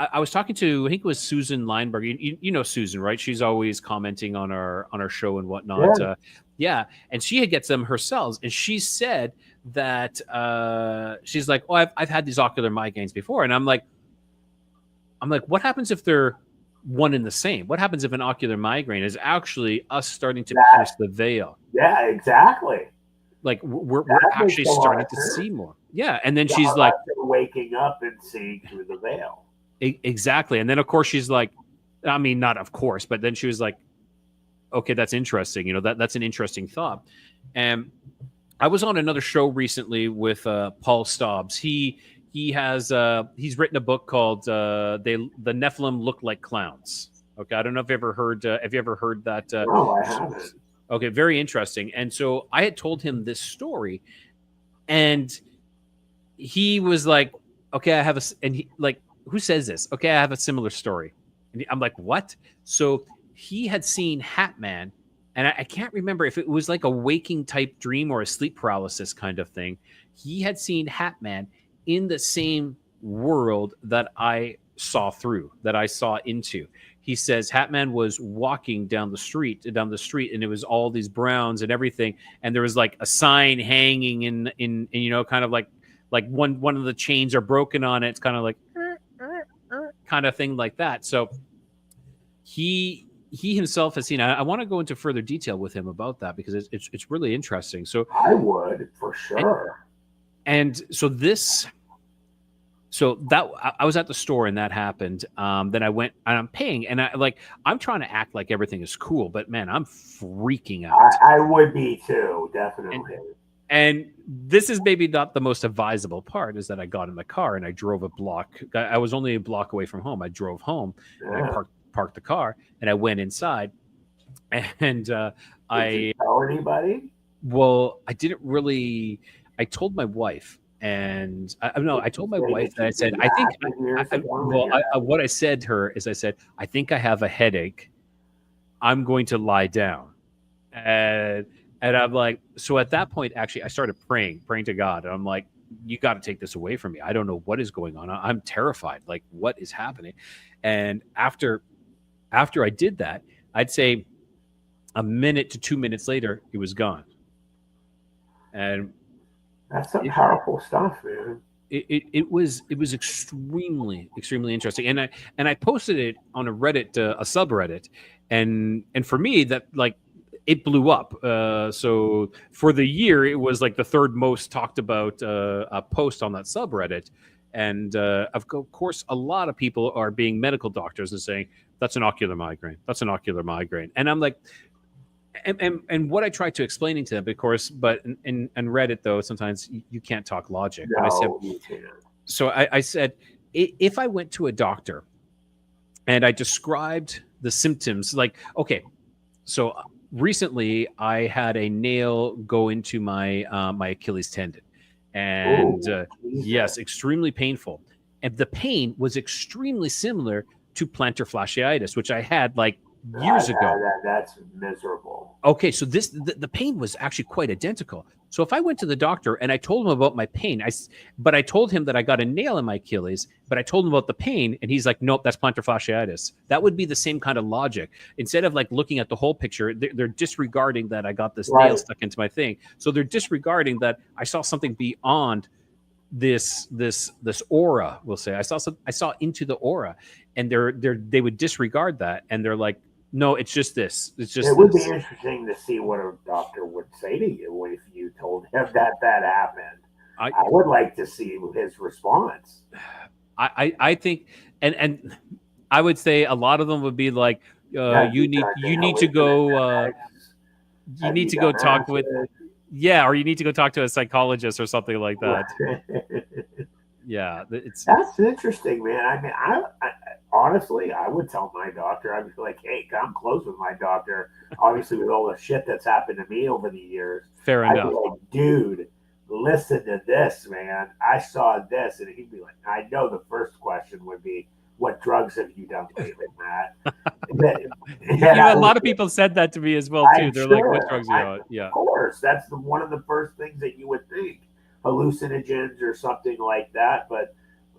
I was talking to, I think it was Susan Leinberg. You know Susan, right? She's always commenting on our show and whatnot. Yeah. And she gets them herself, and she said that she's like, oh, I've had these ocular migraines before, and I'm like, what happens if they're one and the same? What happens if an ocular migraine is actually us starting to pierce the veil? Yeah, exactly. Like we're actually starting to see more. Yeah, and then she's like waking up and seeing through the veil. Exactly, and then of course she's like, I mean, not of course, but then she was like, okay, that's interesting. You know, that's an interesting thought. And I was on another show recently with Paul Stobbs. He has he's written a book called the Nephilim Look Like Clowns. Okay, I don't know if you ever heard. Have you ever heard that? No, I haven't. Okay, very interesting. And so I had told him this story, and he was like, "Okay, I have a," and he like, "Who says this?" Okay, I have a similar story. And I'm like, "What?" So he had seen Hat Man, and I can't remember if it was like a waking type dream or a sleep paralysis kind of thing. He had seen Hat Man in the same world that I saw into. He says Hat Man was walking down the street, and it was all these browns and everything, and there was like a sign hanging in you know, kind of like one of the chains are broken on it. It's kind of like kind of thing like that. So he himself has seen. I want to go into further detail with him about that because it's really interesting. So I would for sure. And so that I was at the store and that happened. Then I went and I'm paying, and I'm trying to act like everything is cool, but man, I'm freaking out. I would be too, definitely. And this is maybe not the most advisable part, is that I got in the car and I drove a block. I was only a block away from home. I drove home and I parked the car and I went inside. And Did you tell anybody? Well, I didn't really. I told my wife, and I told my wife that I said, I think. What I said to her is, I said, I think I have a headache. I'm going to lie down, and I'm like, so at that point, actually, I started praying to God, and I'm like, you got to take this away from me. I don't know what is going on. I'm terrified. Like, what is happening? And after I did that, I'd say a minute to 2 minutes later, it was gone. And that's some powerful stuff, man. It was extremely interesting, and I posted it on a Reddit, a subreddit, and for me that like it blew up. So for the year, it was like the third most talked about post on that subreddit, and of course, a lot of people are being medical doctors and saying that's an ocular migraine. That's an ocular migraine, and I'm like. And what I tried to explaining to them, of course, but in Reddit though, sometimes you can't talk logic. No, and I said, you can't. so I said, if I went to a doctor and I described the symptoms, like, okay, so recently I had a nail go into my my Achilles tendon, and Ooh, Jesus. yes, extremely painful. And the pain was extremely similar to plantar fasciitis, which I had like years ago. That's miserable. Okay, so the pain was actually quite identical. So if I went to the doctor and I told him about my pain, but I told him that I got a nail in my Achilles, but I told him about the pain, and he's like, nope, that's plantar fasciitis. That would be the same kind of logic. Instead of like looking at the whole picture, they're disregarding that I got this nail stuck into my thing. So they're disregarding that I saw something beyond this aura. We'll say I saw into the aura, and they would disregard that, and they're like, no, it's just this. It's just. It would be interesting to see what a doctor would say to you if you told him that happened. I would like to see his response. I think, and I would say a lot of them would be like, you need to go talk with, yeah, or you need to go talk to a psychologist or something like that. Yeah, that's interesting, man. I mean, I honestly, I would tell my doctor. I'd be like, hey, I'm close with my doctor. Obviously, with all the shit that's happened to me over the years. Fair enough. I'd be like, dude, listen to this, man. I saw this. And he'd be like, I know the first question would be, what drugs have you done lately, Matt? A lot of people said that to me as well, too. They're like, what drugs are you on? Yeah. Of course. That's one of the first things that you would think. Hallucinogens or something like that. But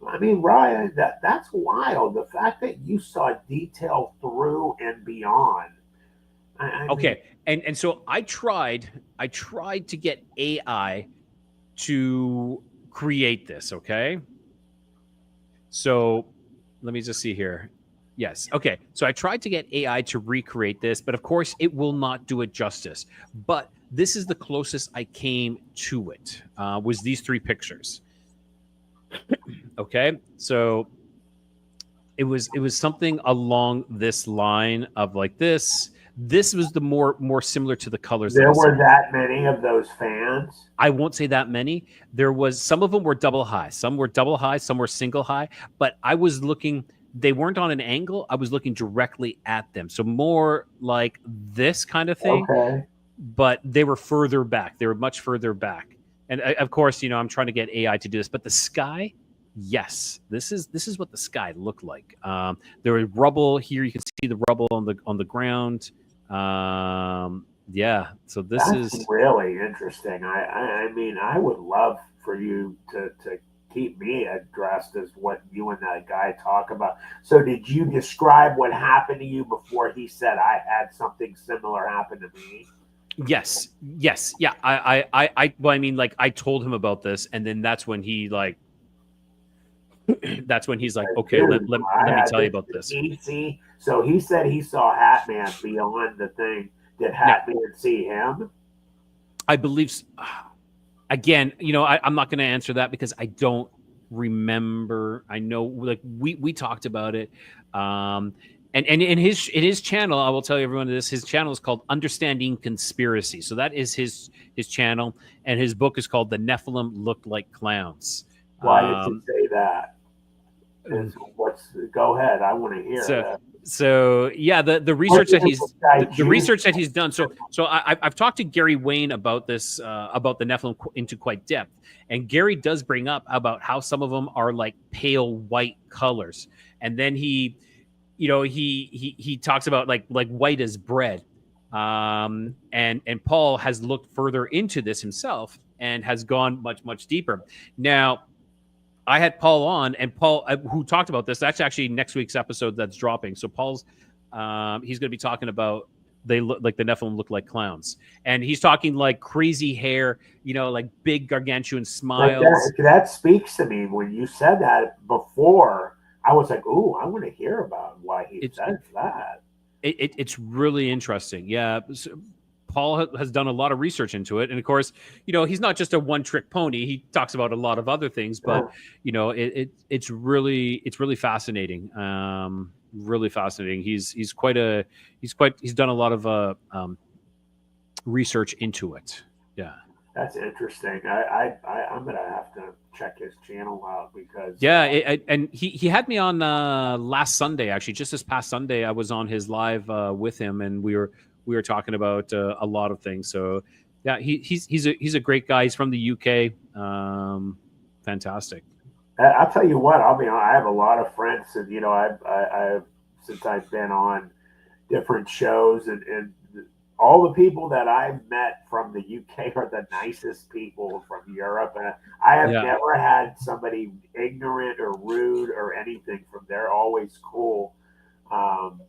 I mean, Ryan, that's wild. The fact that you saw detail through and beyond. Okay. And so I tried to get AI to create this, okay? So let me just see here. Yes. Okay. So I tried to get AI to recreate this, but of course it will not do it justice. But this is the closest I came to it, was these three pictures. Okay. So it was something along this line of like this. This was the more similar to the colors. There were that many of those fans? I won't say that many. There was, some of them were double high. Some were double high. Some were single high. But I was looking, they weren't on an angle. I was looking directly at them. So more like this kind of thing. Okay. But they were further back. They were much further back. And of course, you know, I'm trying to get AI to do this. But the sky, yes, this is what the sky looked like. There was rubble here. You can see the rubble on the ground. Yeah, so that's is really interesting. I mean, I would love for you to keep me addressed as what you and that guy talk about. So did you describe what happened to you before he said I had something similar happen to me? Yes, yeah. Well, I mean, like, I told him about this, and then that's when he like, that's when he's like, okay, let me tell you about this. So he said he saw Hatman beyond the thing. Did Hatman see him? I believe. Again, you know, I'm not going to answer that because I don't remember. I know, like, we talked about it. And in his channel, I will tell everyone this. His channel is called Understanding Conspiracy. So that is his channel, and his book is called The Nephilim Looked Like Clowns. Why did you say that? Go ahead. I want to hear that. So yeah, the research that he's done. So I've talked to Gary Wayne about this, about the Nephilim into quite depth, and Gary does bring up about how some of them are like pale white colors, and then he talks about like white as bread, and Paul has looked further into this himself and has gone much deeper. Now, I had Paul on, and Paul, who talked about this. That's actually next week's episode that's dropping. So Paul's, he's going to be talking about they look like the Nephilim look like clowns, and he's talking like crazy hair, you know, like big gargantuan smiles. That speaks to me. When you said that before, I was like, "Ooh, I want to hear about why he says that." It's really interesting. Yeah. Paul has done a lot of research into it, and of course, you know, he's not just a one-trick pony. He talks about a lot of other things, but you know, it's really fascinating. Really fascinating. He's done a lot of research into it. Yeah. That's interesting. I'm gonna have to check his channel out because Yeah, and he had me on last Sunday, actually, just this past Sunday. I was on his live with him, and we were talking about a lot of things. So yeah, he's a great guy. He's from the UK. Fantastic. I'll tell you what. I'll be honest, I have a lot of friends, and I've since I've been on different shows, and all the people that I've met from the UK are the nicest people from Europe, and I have Yeah, never had somebody ignorant or rude or anything from there. Always cool. Um,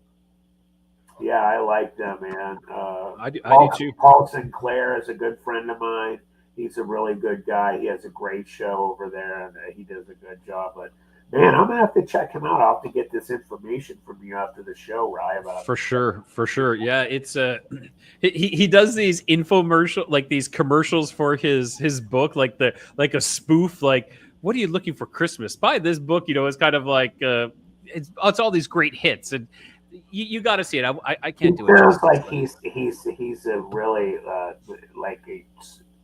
yeah, I like them, man. I do too. Paul Sinclair is a good friend of mine. He's a really good guy. He has a great show over there, and he does a good job. But man, I'm gonna have to check him out. I'll have to get this information from you after the show, Rye, about For sure, for sure. Yeah, it's he does these infomercial, like these commercials for his book, like a spoof, like, what are you looking for Christmas? Buy this book. It's kind of like it's all these great hits, and you got to see it. I He can't do it sounds justice, like but he's a really like a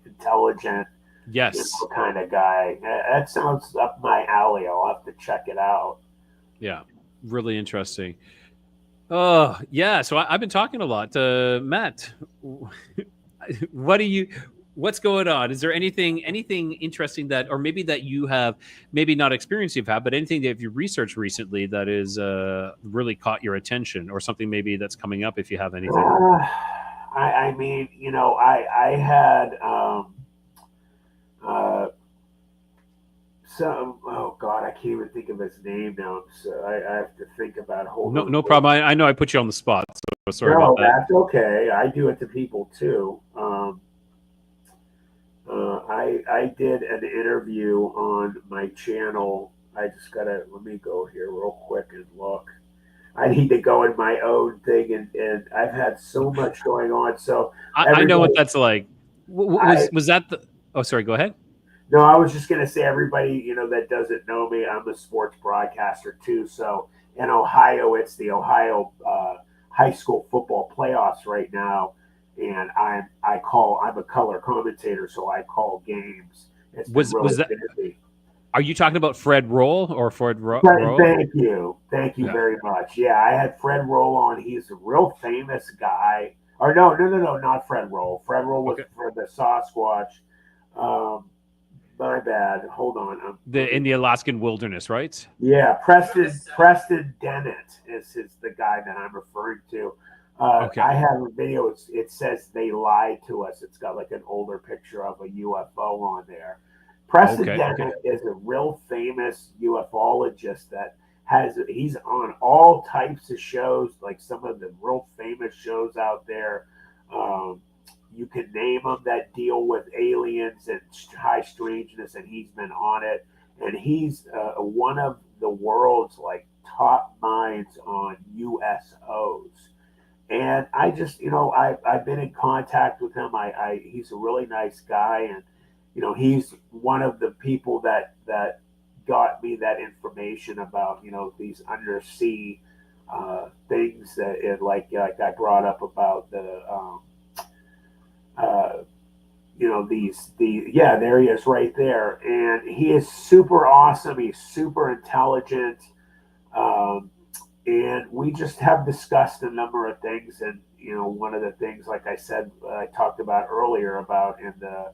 intelligent, yes, kind of guy. That sounds up my alley. I'll have to check it out. yeah, really interesting. Oh yeah, so I've been talking a lot. Matt, what do you? What's going on? Is there anything interesting that, or maybe that you have, maybe not experience you've had, but anything that you researched recently that is really caught your attention, or something maybe that's coming up if you have anything? Uh, I mean, I had uh, some. Oh God, I can't even think of his name now. So I have to think about. Hold No, on. no problem. I know I put you on the spot, so sorry about No, that. that's okay. I do it to people too. I did an interview on my channel. I just gotta let me go here real quick and look. I need to go in my own thing, and I've had so much going on. So I know what everybody, that's like. I Was that the? Oh, sorry. Go ahead. no, I was just gonna say everybody that doesn't know me, I'm a sports broadcaster too. So in Ohio, it's the Ohio high school football playoffs right now, and I'm a color commentator, so I call games. It's been Was really that? busy. Are you talking about Fred Roll or Fred Rowe? Thank you Yeah. very much. Yeah, I had Fred Roll on. He's a real famous guy. Or no, not Fred Roll. Fred Roll was Okay. for the Sasquatch. Um, my bad. Hold on. In the Alaskan wilderness, right? Yeah, Preston Dennett is the guy that I'm referring to. Okay. I have a video. It says they lied to us. It's got like an older picture of a UFO on there. Preston Okay. Okay. Dennett is a real famous ufologist that he's on all types of shows, like some of the real famous shows out there. Um, you can name them that deal with aliens and high strangeness, and he's been on it. And he's one of the world's like top minds on USOs. And I just, I've been in contact with him. He's a really nice guy, and he's one of the people that got me that information about these undersea things that like I brought up about the uh, there he is right there, and he is super awesome. He's super intelligent, um, and we just have discussed a number of things. And one of the things, like I said, I talked about earlier about in the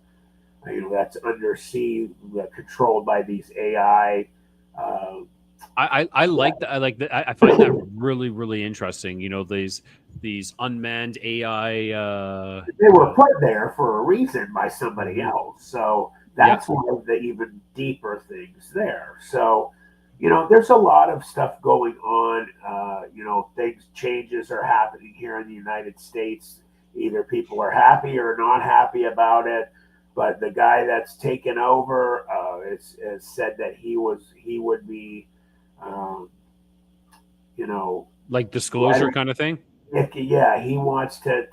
that's undersea, controlled by these AI. Uh, I like that. I like that. I find that really really interesting. These unmanned AI. they were put there for a reason by somebody Mhm. else. So Yep. that's one of the even deeper things there. So, there's a lot of stuff going on. Things, changes are happening here in the United States. Either people are happy or not happy about it. But the guy that's taken over has said that he would be, um, you know, Like disclosure kind of thing. yeah, he wants to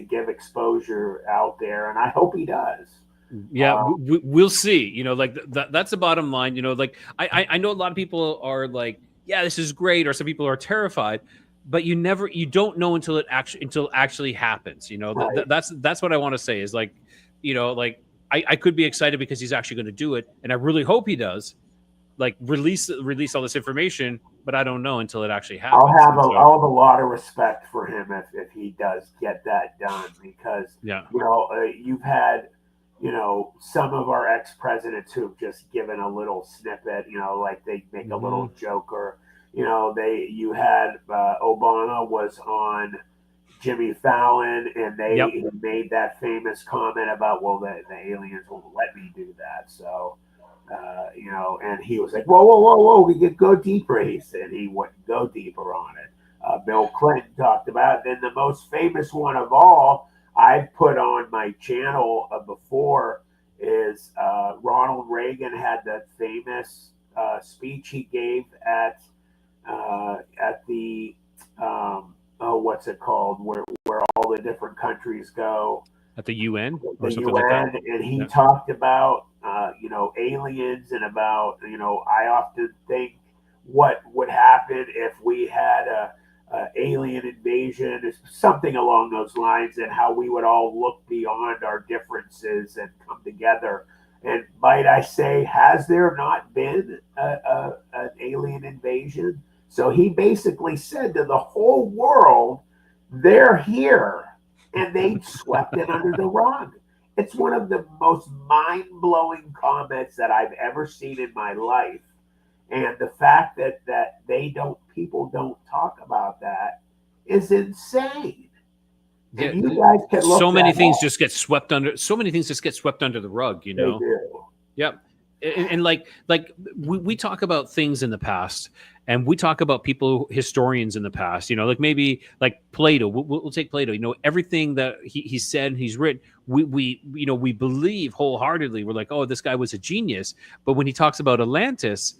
give exposure out there, and I hope he does. Yeah, Uh, we'll see. Like that's the bottom line. Like I know a lot of people are like, yeah, this is great, or some people are terrified, but you don't know until it actually happens. right. That's what I want to say is like, like I could be excited because he's actually going to do it, and I really hope he does. Like release all this information, but I don't know until it actually happens. I'll have a lot of respect for him if he does get that done, because Yeah. You've had some of our ex-presidents who've just given a little snippet, like they make a little joke, or you had Obama was on Jimmy Fallon, and they made that famous comment about, well, the aliens won't let me do that. So, and he was like, whoa, we could go deeper. He said he wouldn't go deeper on it. Bill Clinton talked about it. Then the most famous one of all I've put on my channel before is Ronald Reagan had that famous speech he gave at the what's it called, where all the different countries go, at the UN or the something UN, like that. And he talked about aliens, and about I often think what would happen if we had a alien invasion, something along those lines, and how we would all look beyond our differences and come together. And might I say, has there not been an alien invasion? So he basically said to the whole world, they're here, and they swept it under the rug. It's one of the most mind-blowing comments that I've ever seen in my life. And the fact that people don't talk about that is insane. Yeah, you guys can look so many things up. just get swept under. So many things just get swept under the rug. They do. Yep. And like we talk about things in the past, and we talk about historians in the past, like maybe like Plato. We'll take Plato. Everything that he said, he's written, we believe wholeheartedly. We're like, oh, this guy was a genius. But when he talks about Atlantis,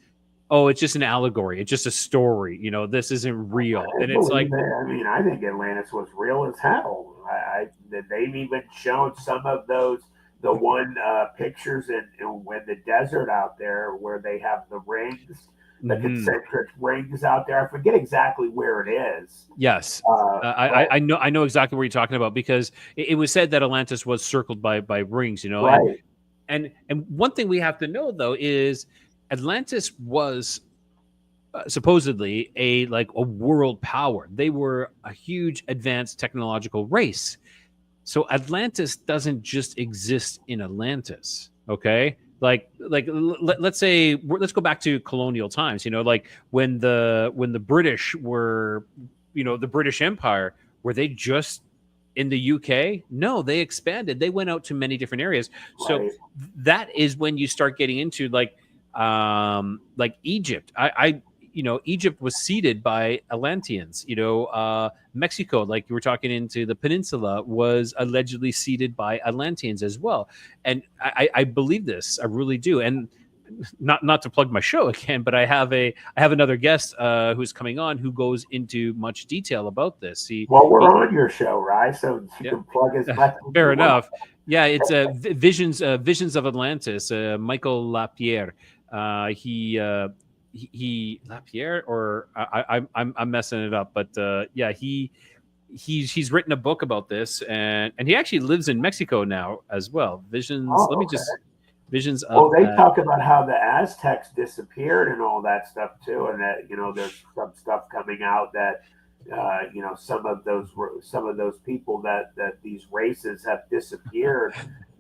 oh, it's just an allegory. It's just a story. This isn't real. And it's like, I think Atlantis was real as hell. They've even shown some of those. The one pictures in the desert out there where they have the rings, the concentric rings out there. I forget exactly where it is. Yes, I know exactly what you're talking about, because it was said that Atlantis was circled by rings. Right. And one thing we have to know though is Atlantis was supposedly a world power. They were a huge advanced technological race. So Atlantis doesn't just exist in Atlantis, okay? Let's say let's go back to colonial times. Like when the British were, the British Empire, were they just in the UK? No, they expanded. They went out to many different areas. So that is when you start getting into like Egypt. Egypt was seeded by Atlanteans. Mexico, like you were talking into the peninsula, was allegedly seeded by Atlanteans as well. And I believe this. I really do. And not to plug my show again, but I have another guest who's coming on who goes into much detail about this. We're on your show, right? So you can plug as much. Fair enough. Yeah, it's Visions of Atlantis. Michael Lapierre. He Lapierre, or I'm messing it up, but he's written a book about this, and he actually lives in Mexico now as well. Visions. Visions of. Well, they talk about how the Aztecs disappeared and all that stuff too, and that there's some stuff coming out that some of those people that these races have disappeared.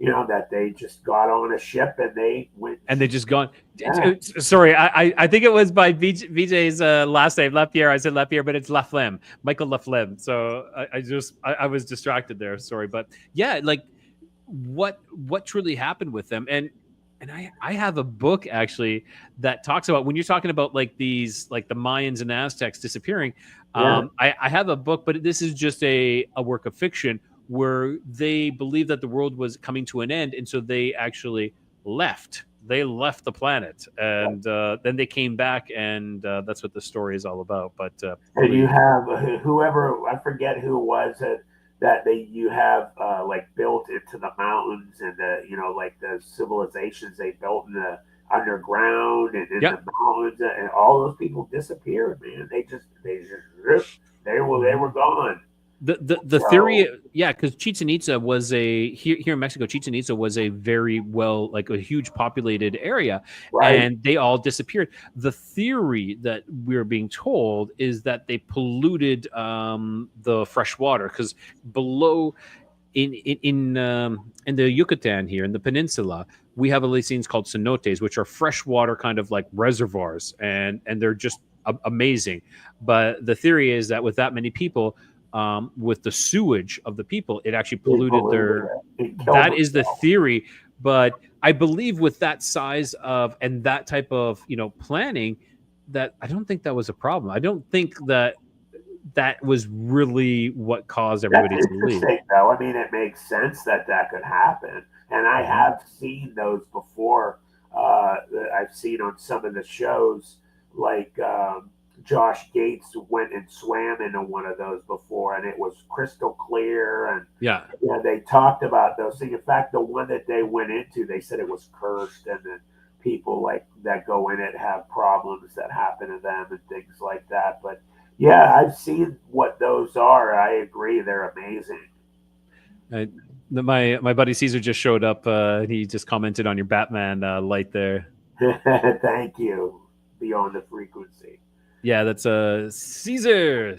That they just got on a ship and they went. And they just gone. Yeah. Sorry, I think it was by VJ's last name, Lapierre. I said Lapierre, but it's Laflemme, Michael Laflemme. So I was distracted there. Sorry, but yeah, like what truly happened with them, and I have a book actually that talks about when you're talking about like these, like the Mayans and Aztecs disappearing. Yeah. I have a book, but this is just a work of fiction where they believe that the world was coming to an end, and so they actually left. They left the planet, and then they came back, and that's what the story is all about. But and you have whoever, I forget who it was that you have like built into the mountains, and like the civilizations they built in the underground and in the mountains, and all those people disappeared, man. They were gone. The theory, yeah, because Chichen Itza was here in Mexico. Chichen Itza was a very like a huge populated area, Right. and they all disappeared. The theory that we're being told is that they polluted the fresh water because below in the Yucatan here in the peninsula, we have these things called cenotes, which are freshwater kind of like reservoirs, and they're just amazing. But the theory is that with that many people, with the sewage of the people, it actually polluted their. It killed That is the themselves. theory, but I believe with that size of and that type of planning, that I don't think that was a problem. I don't think that was really what caused That's everybody to leave. interesting, though. I mean, it makes sense that that could happen, and I Mhm. have seen those before. That I've seen on some of the shows, like Josh Gates went and swam into one of those before, and it was crystal clear. And Yeah. they talked about those things. In fact, the one that they went into, they said it was cursed, and then people like that go in it have problems that happen to them and things like that. But yeah, I've seen what those are. I agree, they're amazing. My buddy Caesar just showed up. He just commented on your Batman light there. Thank you. Beyond the frequency. Yeah, that's Caesar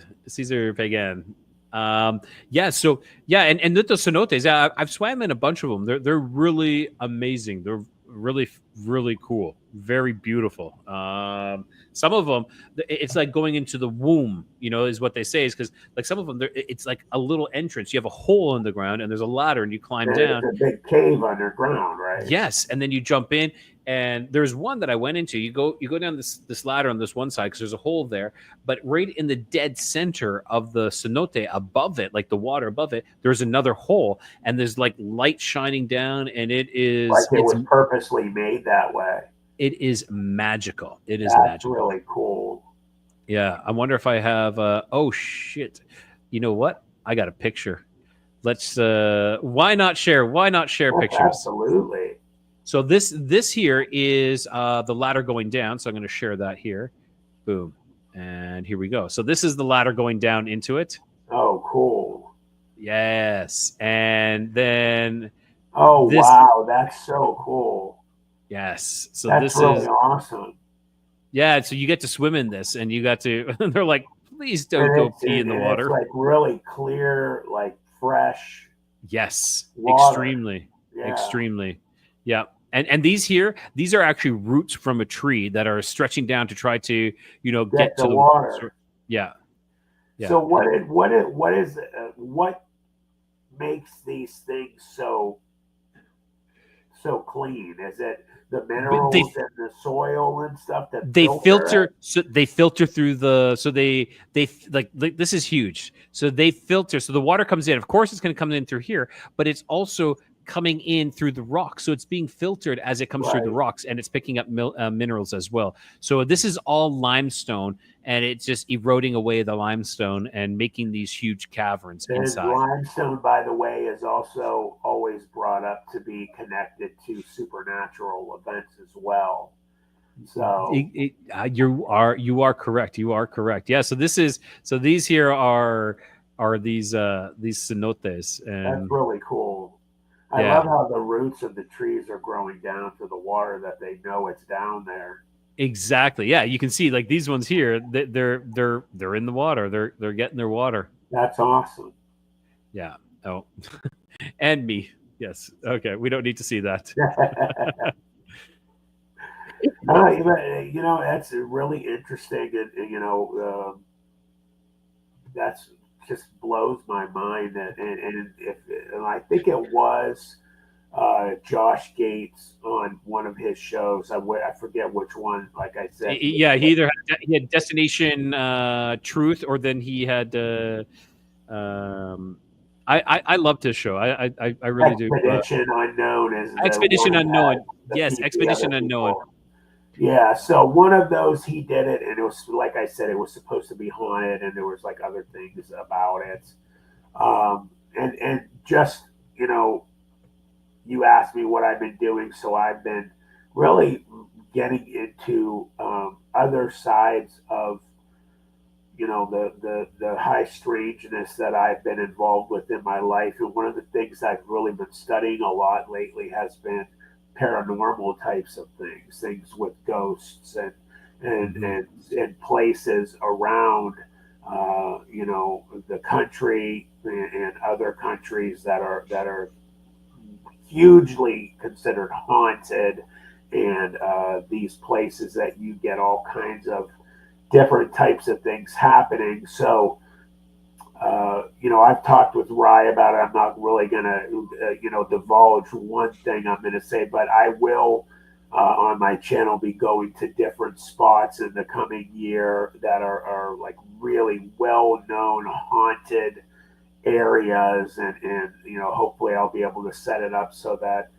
Pagan. Yeah, so yeah, and the cenotes. Yeah, I've swam in a bunch of them. They're really amazing. They're really cool. Very beautiful. Some of them, it's like going into the womb. Is what they say. Is because like some of them, it's like a little entrance. You have a hole in the ground, and there's a ladder, and you climb down. It's a big cave underground, right? Yes, and then you jump in, and there's one that I went into. You go down this ladder on this one side because there's a hole there, but right in the dead center of the cenote, above it, like the water above it, there's another hole, and there's like light shining down, and Like it it's was purposely made that way. it is magical. It is That's magical. really cool. Yeah, I wonder if I have. Oh shit! You know what? I got a picture. Let's. Why not share? Why not share pictures? Absolutely. So this here is the ladder going down. So I'm going to share that here. Boom. And here we go. So this is the ladder going down into it. Oh, cool. Yes. And then Oh, this. wow. That's so cool. Yes. So That's this really is. awesome. Yeah. So you get to swim in this, and you got to. They're like, please don't go pee in the water. It's like really clear, like fresh. Yes. Water. Extremely. Yeah. Extremely. Yeah. And these are actually roots from a tree that are stretching down to try to, get to the water. Yeah. Yeah. So what makes these things so clean? Is it the minerals in the soil and stuff that they filter? So they filter through they like this is huge. So they filter. So the water comes in. Of course, it's going to come in through here, but it's also coming in through the rocks, so it's being filtered as it comes through the rocks, and it's picking up minerals as well. So this is all limestone, and it's just eroding away the limestone and making these huge caverns inside. Limestone, by the way, is also always brought up to be connected to supernatural events as well. So you are correct. You are correct. Yeah. So these here are these cenotes, and that's really cool. I love how the roots of the trees are growing down to the water that they know it's down there. Exactly. Yeah, you can see like these ones here. They're in the water. They're getting their water. That's awesome. Yeah. Oh, and me. Yes. Okay. We don't need to see that. That's really interesting, and that's just blows my mind. And I think it was Josh Gates on one of his shows. I forget which one. Like I said, yeah, he had Destination Truth, or then he had. I loved his show. I really do. Expedition Unknown is Expedition Unknown. Yes, Expedition Unknown. Yeah, so one of those he did it, and it was like I said, it was supposed to be haunted, and there was like other things about it. And just you asked me what I've been doing, so I've been really getting into other sides of the high strangeness that I've been involved with in my life. And one of the things I've really been studying a lot lately has been paranormal types of things with ghosts and Mhm. and, and places around the country and other countries that are hugely considered haunted, and these places that you get all kinds of different types of things happening. So, I've talked with Rye about it. I'm not really going to, divulge one thing I'm going to say, but I will, on my channel, be going to different spots in the coming year that are like really well known haunted areas. And, hopefully I'll be able to set it up so that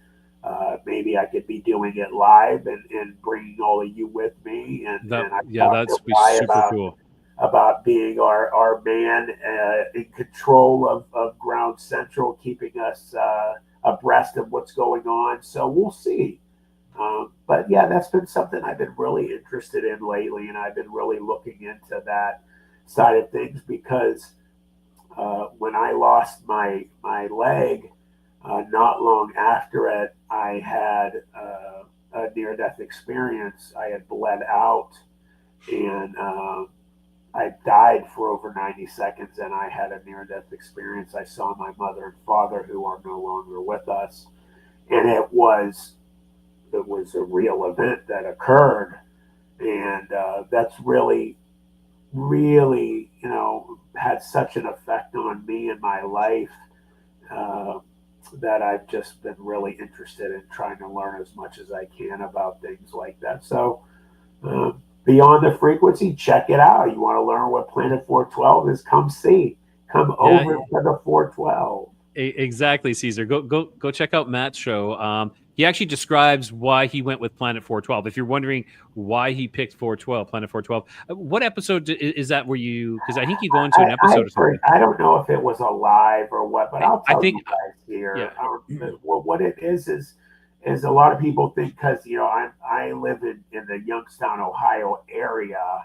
maybe I could be doing it live and bringing all of you with me. And I talked to That's be Rye super cool. about being our man in control of Ground Central, keeping us abreast of what's going on. So we'll see. But yeah, that's been something I've been really interested in lately, and I've been really looking into that side of things because when I lost my leg, not long after it, I had a near death experience. I had bled out, and I died for over 90 seconds, and I had a near death experience. I saw my mother and father, who are no longer with us, and it was a real event that occurred, and that's really, had such an effect on me and my life uh, that I've just been really interested in trying to learn as much as I can about things like that. So, Beyond the Frequency, check it out. You want to learn what Planet 412 is? Come see. Come Yeah, over to the 412. exactly, Caesar. Go check out Matt's show. He actually describes why he went with Planet 412. If you're wondering why he picked 412, Planet 412, what episode is that? Where you? Because I think you go into an episode or something. I don't know if it was a live or what, but I'll I tell think, you guys yeah. here. What it is a lot of people think because I live in the Youngstown, Ohio area,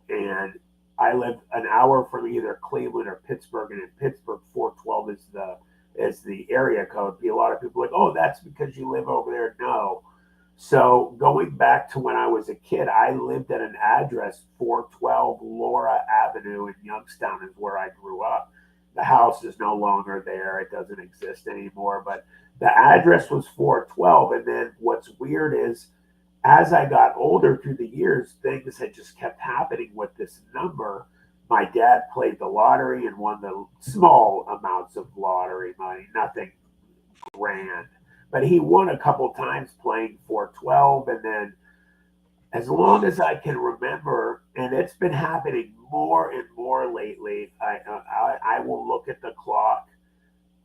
and I live an hour from either Cleveland or Pittsburgh, and in Pittsburgh 412 is the area code. A lot of people are like, oh, that's because you live over there. No. So going back to when I was a kid, I lived at an address 412 Laura Avenue in Youngstown is where I grew up. The house is no longer there. It doesn't exist anymore, but the address was 412. And then what's weird is as I got older through the years, things had just kept happening with this number. My dad played the lottery and won the small amounts of lottery money, nothing grand. But he won a couple times playing 412. And then, as long as I can remember, and it's been happening more and more lately, I will look at the clock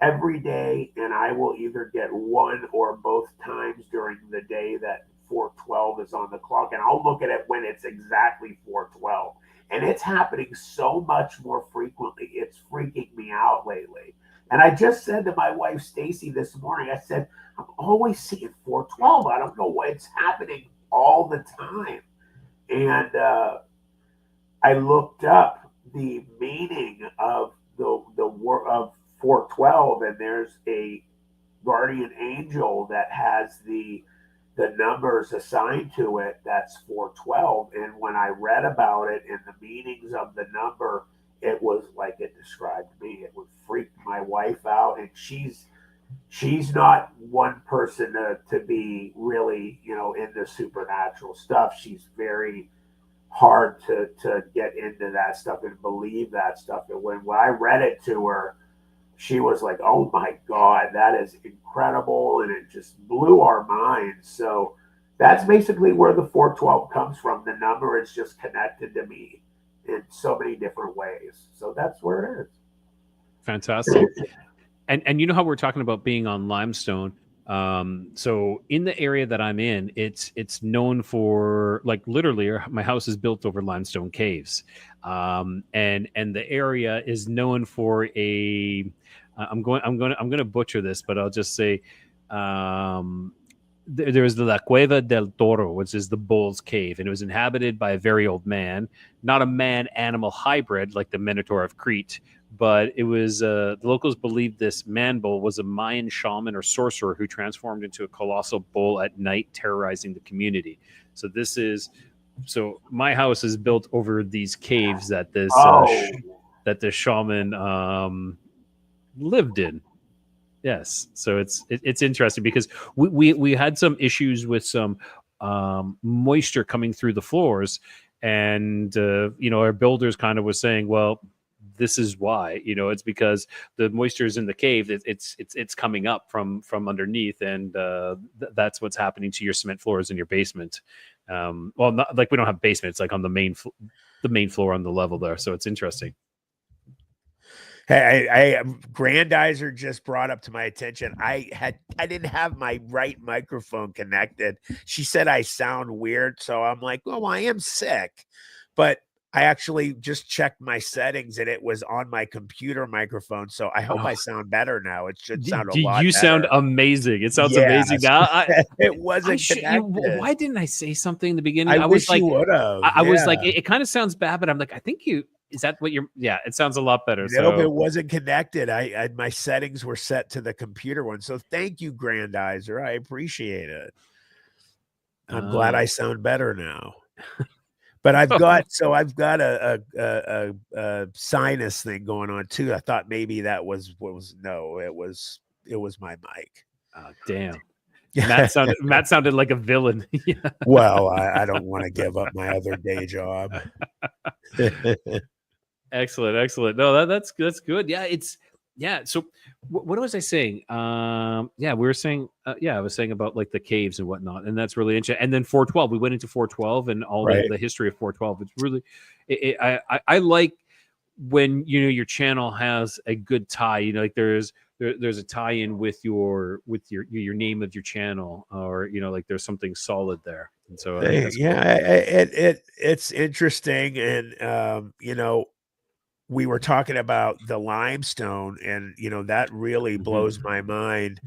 every day, and I will either get one or both times during the day that 412 is on the clock, and I'll look at it when it's exactly 412. And it's happening so much more frequently. It's freaking me out lately. And I just said to my wife Stacy this morning, I said, I'm always seeing 412. I don't know why it's happening all the time. And I looked up the meaning of the word of 412, and there's a guardian angel that has the numbers assigned to it. That's 412. And when I read about it and the meanings of the number, it was like it described me. It would freak my wife out, and she's not one person to be really into supernatural stuff. She's very hard to get into that stuff and believe that stuff. And when I read it to her, she was like, "Oh my God, that is incredible!" And it just blew our minds. So that's basically where the 412 comes from. The number is just connected to me in so many different ways. So that's where it Fantastic. is. And you know how we're talking about being on limestone. So in the area that I'm in, it's known for, like, literally my house is built over limestone caves. And the area is known for I'm going to butcher this, but I'll just say, um there was the La Cueva del Toro, which is the bull's cave, and it was inhabited by a very old man, not a man-animal hybrid like the Minotaur of Crete, but it was the locals believed this man bull was a Mayan shaman or sorcerer who transformed into a colossal bull at night, terrorizing the community. So this is my house is built over these caves that this shaman lived in. Yes, so it's interesting because we had some issues with some moisture coming through the floors, and our builders kind of was saying, well, this is why, it's because the moisture is in the cave. It's coming up from underneath, and that's what's happening to your cement floors in your basement. Well, not like we don't have basement; it's like on the main floor on the level there. So it's interesting. Hey, Grandizer just brought up to my attention. I didn't have my right microphone connected. She said I sound weird, so I'm like, well, I am sick, but I actually just checked my settings and it was on my computer microphone. So I hope I sound better now. It should sound a lot better. You sound amazing. It sounds amazing now. It wasn't connected. Why didn't I say something in the beginning? I wish you would have. I was like, it kind of sounds bad, but I'm like, I think is that what you're? Yeah, it sounds a lot better. No, it wasn't connected. I my settings were set to the computer one. So thank you, Grandizer. I appreciate it. I'm glad I sound better now. But I've got a sinus thing going on too. I thought maybe that was what was. No, it was my mic. Oh, damn. Matt sounded like a villain. Yeah. Well, I don't want to give up my other day job. Excellent. No, that's good. Yeah. So what was I saying? We were saying, I was saying about like the caves and whatnot, and that's really interesting. And then 412, we went into 412 and all the history of 412. It's really, I like when your channel has a good tie. Like there's a tie-in with your name of your channel, or like there's something solid there. And so it's interesting, and we were talking about the limestone, and that really blows my mind.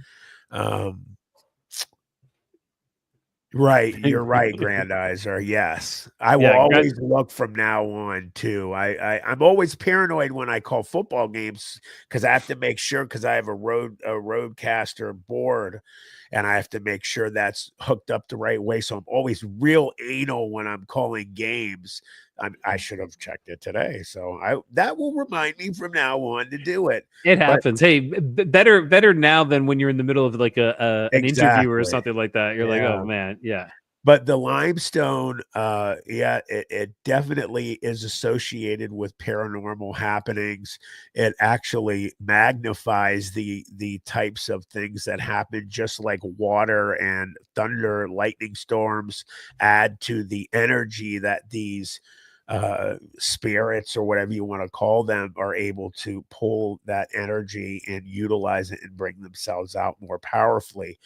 Right, you're right, Grandizer. Yes, I will always look from now on too. I'm always paranoid when I call football games because I have to make sure, because I have a roadcaster board, and I have to make sure that's hooked up the right way. So I'm always real anal when I'm calling games. I should have checked it today, so that will remind me from now on to do it. It happens. Hey, better now than when you're in the middle of like an interview or something like that. You're like, oh man, yeah. But the limestone, it definitely is associated with paranormal happenings. It actually magnifies the types of things that happen, just like water and thunder, lightning storms add to the energy that these spirits, or whatever you want to call them, are able to pull that energy and utilize it and bring themselves out more powerfully.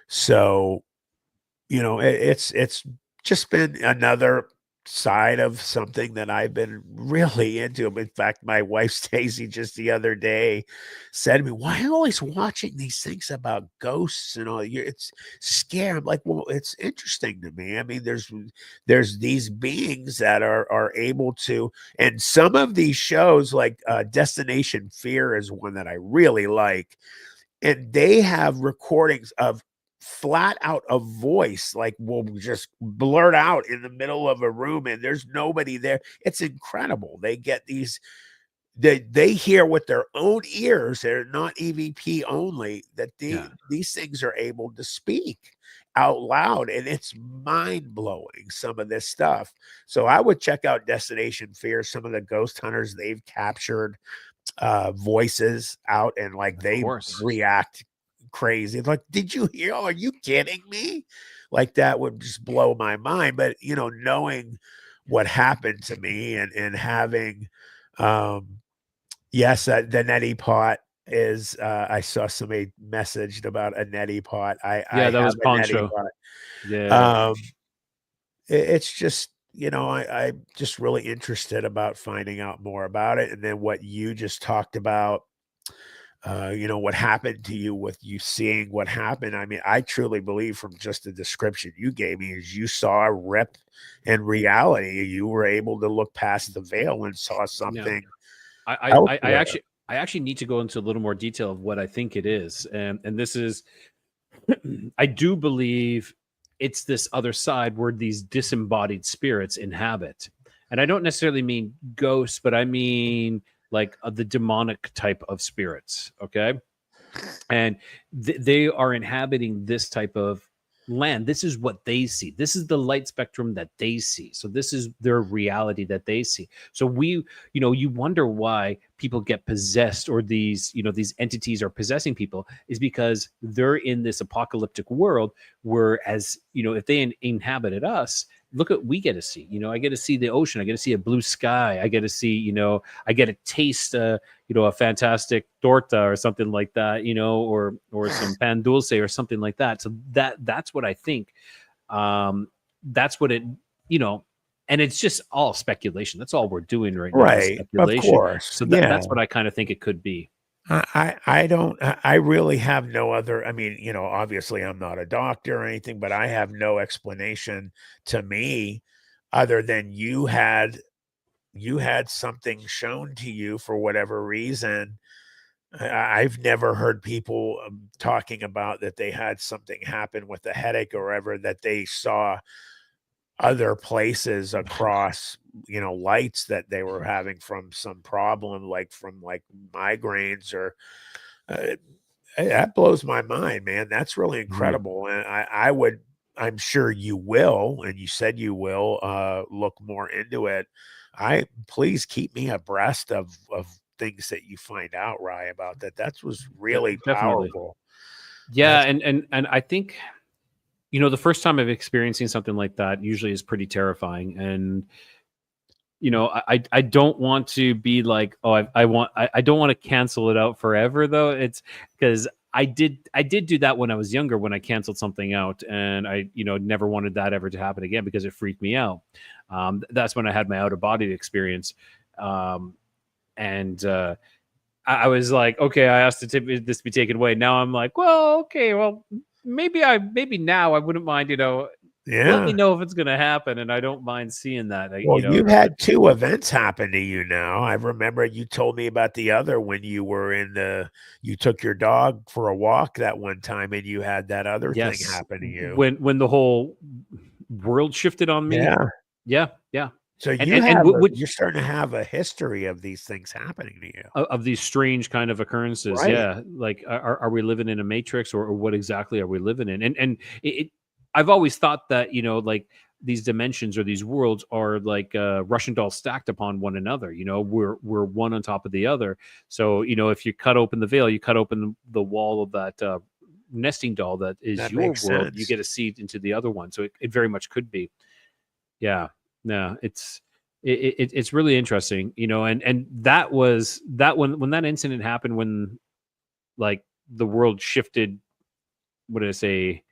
So it's just been another side of something that I've been really into. In fact, my wife Stacy just the other day said to me, "Why are you always watching these things about ghosts and all? It's scary." I'm like, well, it's interesting to me. I mean, there's these beings that are able to, and some of these shows, like Destination Fear is one that I really like, and they have recordings of flat out a voice, like, will just blurt out in the middle of a room and there's nobody there. It's incredible. They get these, they hear with their own ears. They're not EVP only, that these things are able to speak out loud, and it's mind-blowing, some of this stuff. So I would check out Destination Fear. Some of the ghost hunters, they've captured voices out, and like they react crazy. It's like, did you hear? Are you kidding me? Like, that would just blow my mind. But knowing what happened to me, and having the neti pot is I saw somebody messaged about a neti pot. That was Poncho. It's just I'm just really interested about finding out more about it. And then what you just talked about, what happened to you with you seeing what happened. I mean, I truly believe from just the description you gave me is you saw a rip in reality. You were able to look past the veil and saw something elsewhere. I actually need to go into a little more detail of what I think it is. And this is, I do believe it's this other side where these disembodied spirits inhabit. And I don't necessarily mean ghosts, but I mean like the demonic type of spirits. Okay. And they are inhabiting this type of land. This is what they see. This is the light spectrum that they see. So this is their reality that they see. So you wonder why people get possessed, or these entities are possessing people, is because they're in this apocalyptic world where, as if they inhabited us, look at we get to see. I get to see the ocean. I get to see a blue sky. I get to see, I get to taste a fantastic torta or something like that, or some pan dulce or something like that. So that's what I think. That's what it, and it's just all speculation. That's all we're doing right now. Right. Of course. So that's what I kind of think it could be. I really have no other, I mean, obviously I'm not a doctor or anything, but I have no explanation to me other than you had something shown to you for whatever reason. I've never heard people talking about that they had something happen with a headache or ever that they saw other places across lights that they were having from some problem, like from migraines or that blows my mind, man. That's really incredible. And I'm sure you will, and you said you will look more into it. Please keep me abreast of things that you find out, Rye, about that. That was really powerful. Yeah. And I think the first time of experiencing something like that usually is pretty terrifying. And, I don't want to be like, oh, I don't want to cancel it out forever though. It's because I did do that when I was younger, when I canceled something out, and I, never wanted that ever to happen again because it freaked me out. That's when I had my out of body experience. And I was like, okay, I asked this to be taken away. Now I'm like, well, okay, well, maybe now I wouldn't mind, let me know if it's going to happen. And I don't mind seeing that. Well, you've had 2 events happen to you now. I remember you told me about the other when you were you took your dog for a walk that one time and you had that other thing happen to you. When the whole world shifted on me. Yeah. So you're starting to have a history of these things happening to you. Of these strange kind of occurrences. Right. Yeah. Like, are we living in a matrix, or what exactly are we living in? And I've always thought that, like these dimensions or these worlds are like Russian dolls stacked upon one another. We're one on top of the other. So, if you cut open the veil, you cut open the wall of that nesting doll that is your world, sense. You get a seed into the other one. So it very much could be. Yeah. No, it's really interesting, and that was that when that incident happened, when like the world shifted, what did I say,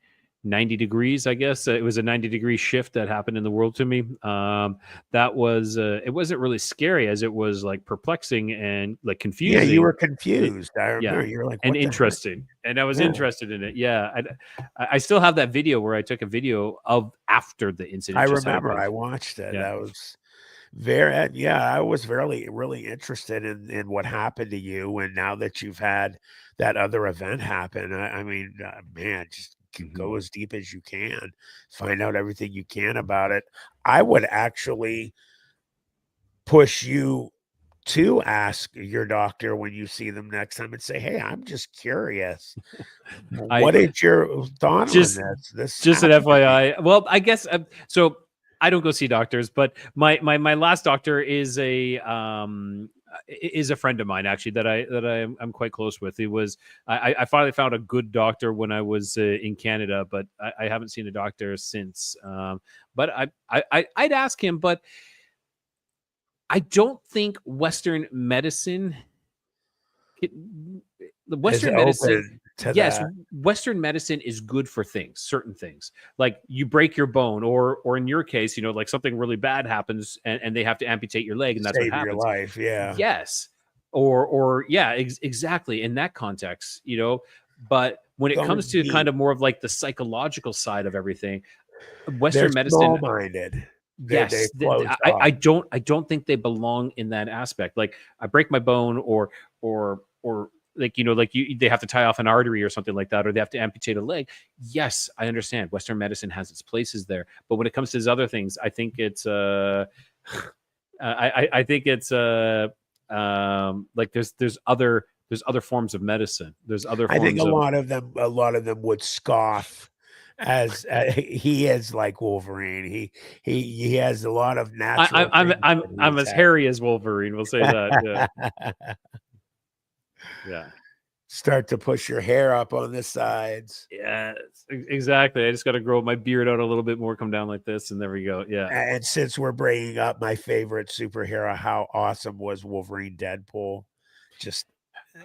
90 degrees, I guess. It was a 90-degree shift that happened in the world to me. That was, it wasn't really scary as it was like perplexing and like confusing. Yeah, you were confused. I remember you're like, and interesting. And I was interested in it. Yeah. I still have that video where I took a video of after the incident. I remember I watched it. That was I was really interested in what happened to you. And now that you've had that other event happen, I mean, man, just go as deep as you can, find out everything you can about it. I would actually push you to ask your doctor when you see them next time and say, hey, I'm just curious. What is your thought on this? Just an FYI. Well, I guess, so I don't go see doctors, but my last doctor is a friend of mine, actually, that I'm quite close with. It was, I finally found a good doctor when I was in Canada, but I haven't seen a doctor since. But I'd ask him, but I don't think Western medicine, Western medicine is good for certain things. Like you break your bone, or in your case, like something really bad happens and they have to amputate your leg, and that's what happens. Your life, yeah. Yes. or yeah, exactly, in that context, but when it comes to kind of more of like the psychological side of everything, They're Western medicine, small-minded. They yes, closed I, off. I don't think they belong in that aspect. Like I break my bone, or like like they have to tie off an artery or something like that, or they have to amputate a leg. Yes, I understand. Western medicine has its places there, but when it comes to these other things, I think it's I think it's like there's other forms of medicine. There's other I think forms of. a lot of them would scoff as he is like Wolverine. He has a lot of natural I'm things I'm that I'm he's as hairy as Wolverine. We'll say that. had. Yeah. Start to push your hair up on the sides. Yeah, exactly. I just got to grow my beard out a little bit more, come down like this, and there we go. Yeah. And since we're bringing up my favorite superhero, how awesome was Wolverine Deadpool? Just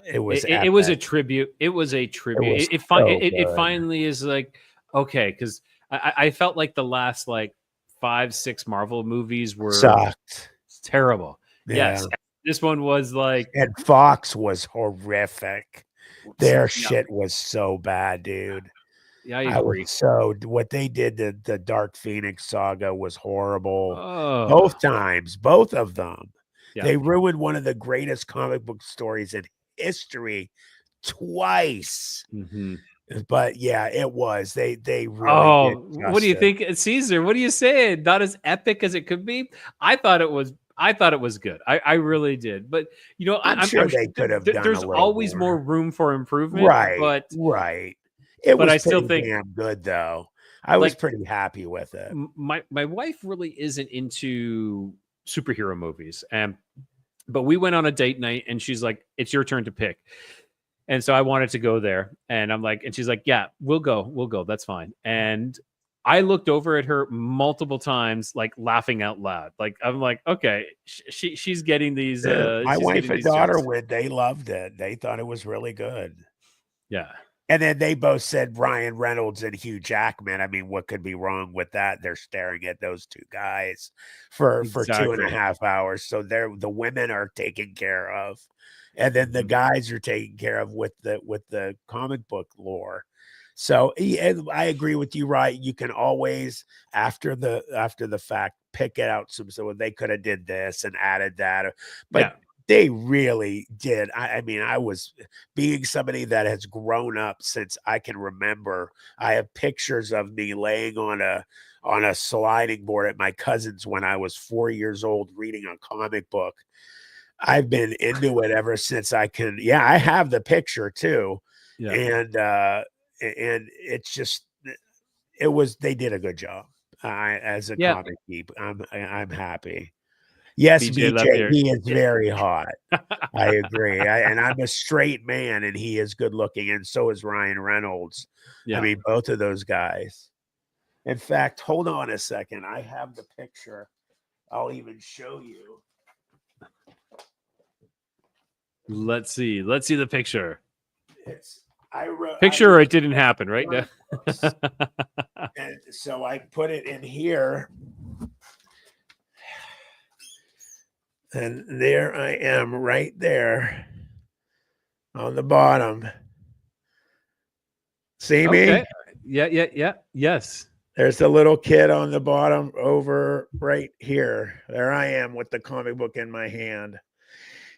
it was It was a epic. tribute. It was a It tribute. was It so it good. finally is like okay, because I felt like the last like 5-6 Marvel movies were Sucked. terrible. Yeah. Yes, this one was like And Fox was horrific. Their yeah, shit was so bad, dude. yeah, I I was agree. so what they did to the Dark Phoenix saga was horrible. Oh, Both times, both of them. yeah. They ruined one of the greatest comic book stories in history twice. Mhm. But yeah, it was. They really did Oh, what do you justice. think, Caesar? What do you say? Not as epic as it could be. I thought it was. I thought it was good. I really did. But I'm sure they could have done a there's little always more more. room for improvement. Right, But right. It was I still pretty think damn good though. I was like pretty happy with it. my wife really isn't into superhero movies, but we went on a date night, and she's like, "It's your turn to pick." And so I wanted to go there, and I'm like, and she's like, "Yeah, we'll go. That's fine." And I looked over at her multiple times, like laughing out loud. Like I'm like, okay, she's getting these, My she's wife getting and these daughter jokes. went. They loved it. They thought it was really good. Yeah, And then they both said Ryan Reynolds and Hugh Jackman. I mean, what could be wrong with that? They're staring at those two guys for exactly. 2.5 hours. So the women are taken care of. And then the Mhm. guys are taken care of with the comic book lore. So and I agree with you, right? You can always after the fact pick it out some so they could have did this and added that, but Yeah, they really did. I mean, I was being somebody that has grown up since I can remember. I have pictures of me laying on a sliding board at my cousin's when I was 4 years old reading a comic book. I've been into it ever since I can. Yeah, I have the picture too. yeah, And it's just it was they did a good job. As a yeah. comic geek, I'm happy. Yes, BJ BJ, left here. he is very hot. I agree. And I'm a straight man, and he is good looking, and so is Ryan Reynolds. I Yeah, mean, both of those guys. In fact, hold on a second. I have the picture. I'll even show you. let's see the picture. It's I wrote Picture, or it didn't happen, right? and so I put it in here. And there I am right there on the bottom. See me? Okay. Yeah. Yes. There's a little kid on the bottom over right here. There I am with the comic book in my hand.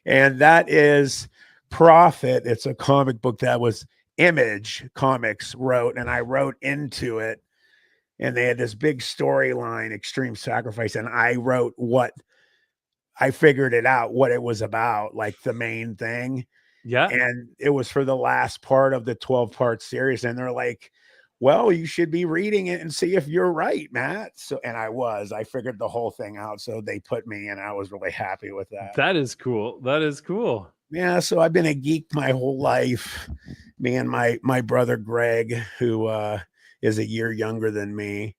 And that is Prophet. It's a comic book that was Image Comics wrote, and I wrote into it. And they had this big storyline, Extreme Sacrifice. And I wrote I figured it out, what it was about, like the main thing. Yeah. And it was for the last part of the 12-part series. And they're like, well, you should be reading it and see if you're right, Matt. So, and I figured the whole thing out. So they put me in. I was really happy with that. That is cool. Yeah. So I've been a geek my whole life. Me and my brother, Greg, who is a year younger than me,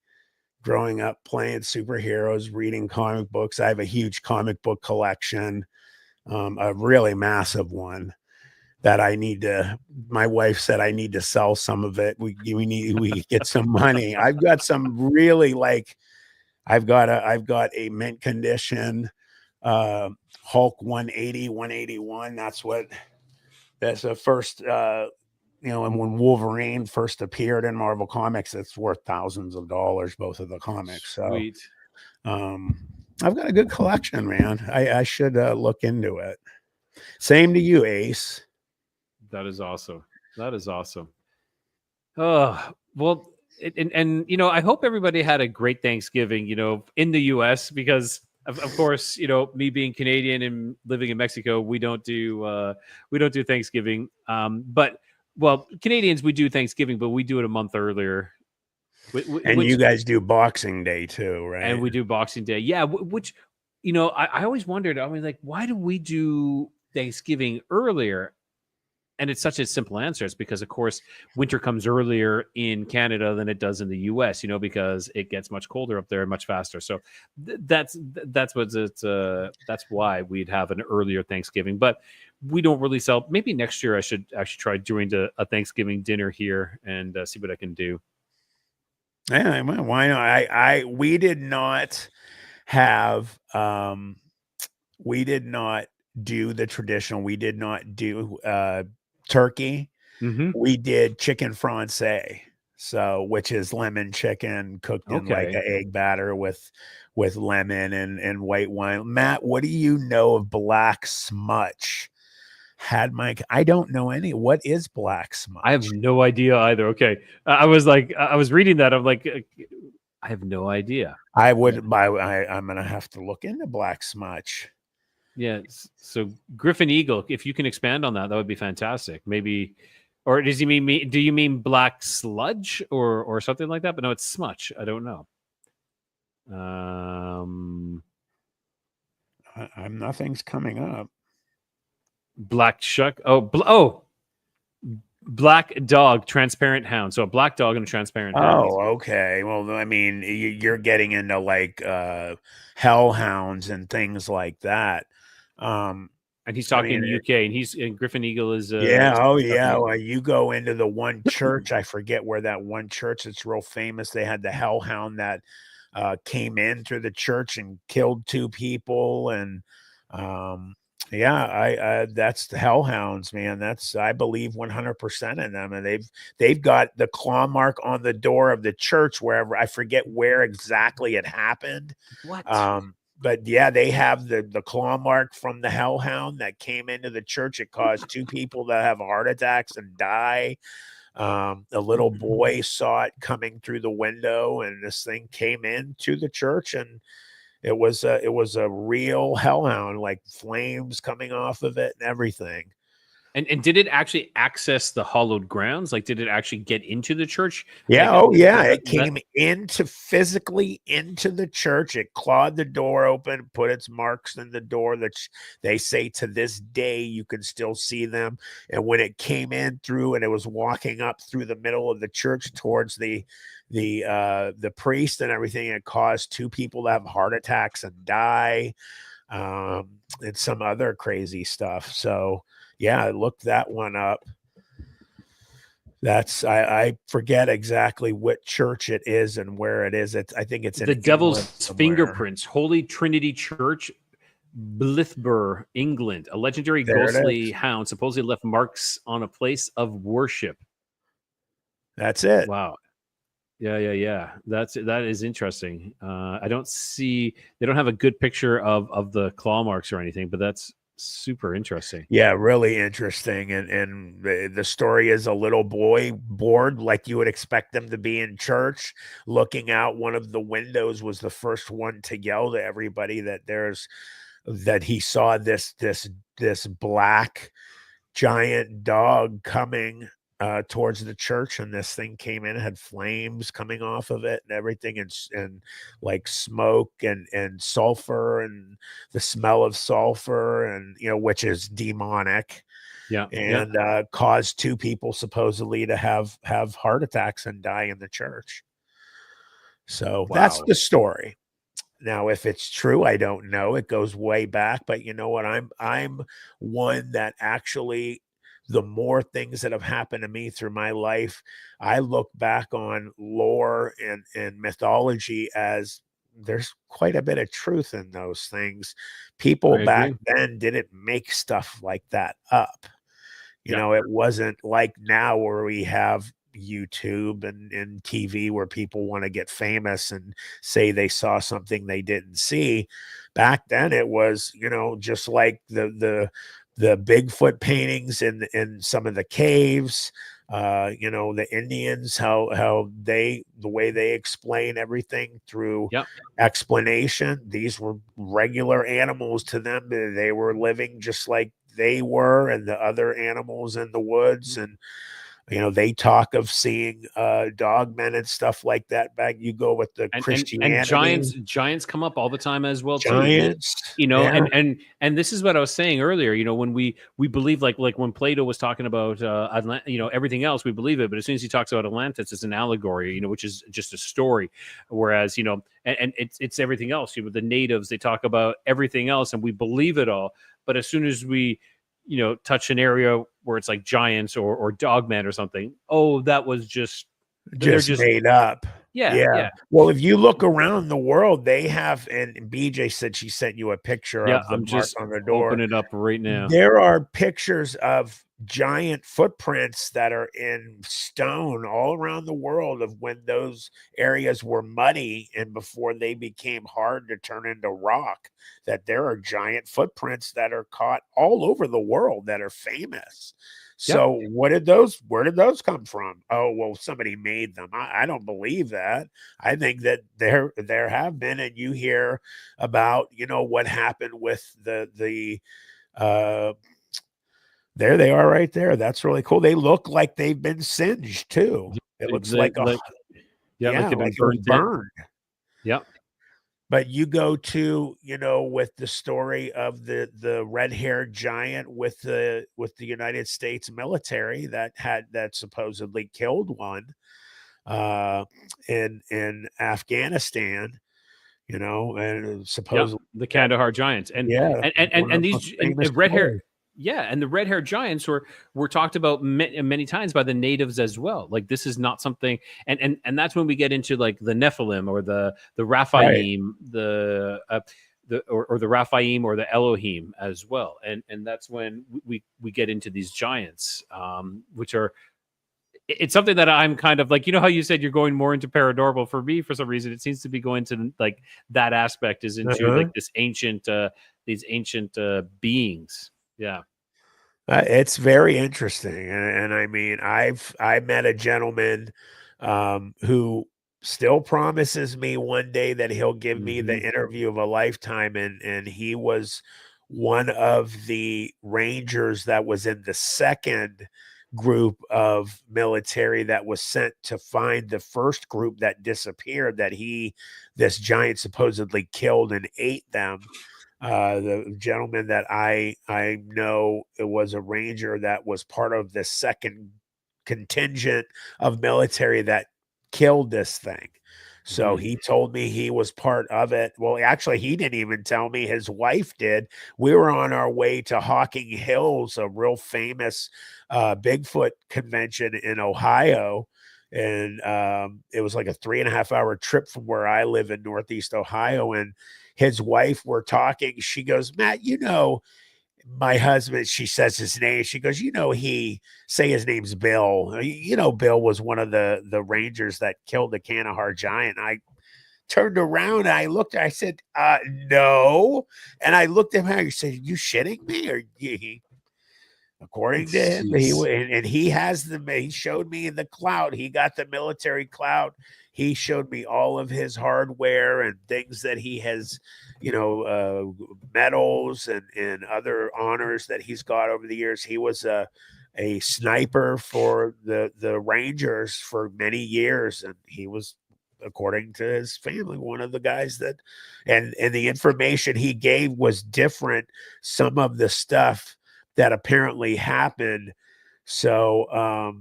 growing up playing superheroes, reading comic books. I have a huge comic book collection, a really massive one that my wife said I need to sell some of it. We get some money. I've got some really I've got a mint condition Hulk 180, 181. That's the first, and when Wolverine first appeared in Marvel Comics, it's worth thousands of dollars, both of the comics. So, Sweet. I've got a good collection, man. I should look into it. Same to you, Ace. That is awesome. That is awesome. Oh, well, and I hope everybody had a great Thanksgiving, in the US, because of course, me being Canadian and living in Mexico, we don't do Thanksgiving. But well, Canadians, we do Thanksgiving, but we do it a month earlier. And you guys do Boxing Day too, right? And we do Boxing Day. Yeah, which I always wondered, I was like, why do we do Thanksgiving earlier? And it's such a simple answer. It's because, of course, winter comes earlier in Canada than it does in the U.S. Because it gets much colder up there much faster. So that's what it's. That's why we'd have an earlier Thanksgiving. But we don't really sell. Maybe next year I should actually try doing a Thanksgiving dinner here and see what I can do. Yeah, why not? We did not have. We did not do the traditional. We did not do turkey. Mm-hmm. We did chicken francais, which is lemon chicken cooked in like an egg batter with lemon and white wine. Matt, what do you know of black smutch? I don't know any. What is black smutch? I have no idea either. Okay, I was reading that. I'm like, I have no idea. I'm gonna have to look into black smutch. Yeah. So Griffin Eagle, if you can expand on that, that would be fantastic. Maybe, or do you mean black sludge or something like that? But no, it's smutch. I don't know. Nothing's coming up. Black shuck. Black dog, transparent hound. So a black dog and a transparent hound. Oh, okay. Well, I mean, you're getting into like hellhounds and things like that. And he's talking UK, and Griffin Eagle is Well, you go into the one church. I forget where that one church. It's real famous. They had the hellhound that came in through the church and killed 2 people, and that's the hellhounds, man. That's, I believe, 100% in them, and they've got the claw mark on the door of the church wherever, I forget where exactly it happened. What? But yeah, they have the claw mark from the hellhound that came into the church. It caused 2 people to have heart attacks and die. A little boy saw it coming through the window, and this thing came into the church, and it was a real hellhound, like flames coming off of it and everything. And did it actually access the hallowed grounds? Like, did it actually get into the church? Yeah. It came physically into the church. It clawed the door open, put its marks in the door that they say to this day you can still see them. And when it came in through, and it was walking up through the middle of the church towards the priest and everything, it caused 2 people to have heart attacks and die, and some other crazy stuff. So yeah, I looked that one up. That's, I forget exactly what church it is and where it is. I think it's in the Devil's Fingerprints, Holy Trinity Church, Blithburgh, England. A legendary ghostly hound supposedly left marks on a place of worship. That's it. Wow. Yeah. That is interesting. I don't see, they don't have a good picture of the claw marks or anything, but that's super interesting. Yeah, really interesting. And the story is a little boy bored, like you would expect them to be in church, looking out one of the windows, was the first one to yell to everybody that he saw this black giant dog coming towards the church, and this thing came in, had flames coming off of it and everything, and like smoke and sulfur, and the smell of sulfur, and which is demonic. And caused 2 people supposedly to have heart attacks and die in the church. So that's the story. Now, if it's true, I don't know. It goes way back, but you know what? I'm one that actually, the more things that have happened to me through my life, I look back on lore and mythology as there's quite a bit of truth in those things. People I back agree. then didn't make stuff like that up. You Yeah. know, it wasn't like now where we have YouTube and TV where people want to get famous and say they saw something they didn't see. Back then it was, you know, just like the Bigfoot paintings in some of the caves, you know, the Indians, how they, the way they explain everything through Yep. explanation. These were regular animals to them. They were living just like they were, and the other animals in the woods. And you know, they talk of seeing dogmen and stuff like that. Back, you go with the And Christianity, giants come up all the time as well too. giants. You know, Yeah, and this is what I was saying earlier. You know, when we believe, like when Plato was talking about you know, everything else, we believe it, but as soon as he talks about Atlantis, it's an allegory, you know, which is just a story. Whereas, you know, and it's everything else. You know, the natives, they talk about everything else, and we believe it all. But as soon as we, you know, touch an area where it's like giants or dogmen or something, oh, that was just, they're just just, made up. yeah, Yeah. yeah, Well, if you look around the world, they have, and BJ said she sent you a picture yeah. of the I'm mark just on the door. opening it up right now. There are pictures of giant footprints that are in stone all around the world of when those areas were muddy and before they became hard to turn into rock, that there are giant footprints that are caught all over the world that are famous. Yep. So where did those come from? Oh, well, somebody made them. I don't believe that. I think that there have been, and you hear about, you know, what happened with the uh there they are right there. That's really cool. They look like they've been singed too. It looks like a, Yeah, like yeah, they've been like it was burnt in. burned. Yep. But you go to, you know, with the story of the red-haired giant with the United States military that supposedly killed one uh in Afghanistan, you know, and Yep. supposedly The that, Kandahar giants, yeah, one and of the most these famous red hair. stories. Yeah, and the red hair giants were talked about many times by the natives as well. Like, this is not something, and that's when we get into like the Nephilim or the Right. Raphaim, or the Raphaim or the Elohim as well, and that's when we get into these giants, which are, it's something that I'm kind of like, you know, how you said you're going more into paranormal. For me, for some reason, it seems to be going to like that aspect is into Uh-huh. like these ancient beings. Yeah. It's very interesting, and I mean, I met a gentleman who still promises me one day that he'll give me the Hmm. interview of a lifetime, and he was one of the rangers that was in the second group of military that was sent to find the first group that disappeared, that this giant supposedly killed and ate them. The gentleman that I know, it was a ranger that was part of the second contingent of military that killed this thing. So Hmm. he told me he was part of it. Well, actually, he didn't even tell me. His wife did. We were on our way to Hocking Hills, a real famous Bigfoot convention in Ohio. And it was like a 3.5 hour trip from where I live in Northeast Ohio. And his wife were talking. She goes, Matt, you know, my husband, she says his name. She goes, you know, say his name's Bill. You know, Bill was one of the rangers that killed the Kandahar giant. I turned around and I looked, I said, no. And I looked at him, I said, you shitting me? Or he, according to him, Jeez. and he has he showed me the clout. He got the military clout. He showed me all of his hardware and things that he has, you know, medals and other honors that he's got over the years. He was a sniper for the Rangers for many years, and he was, according to his family, one of the guys that, and the information he gave was different. Some of the stuff that apparently happened. So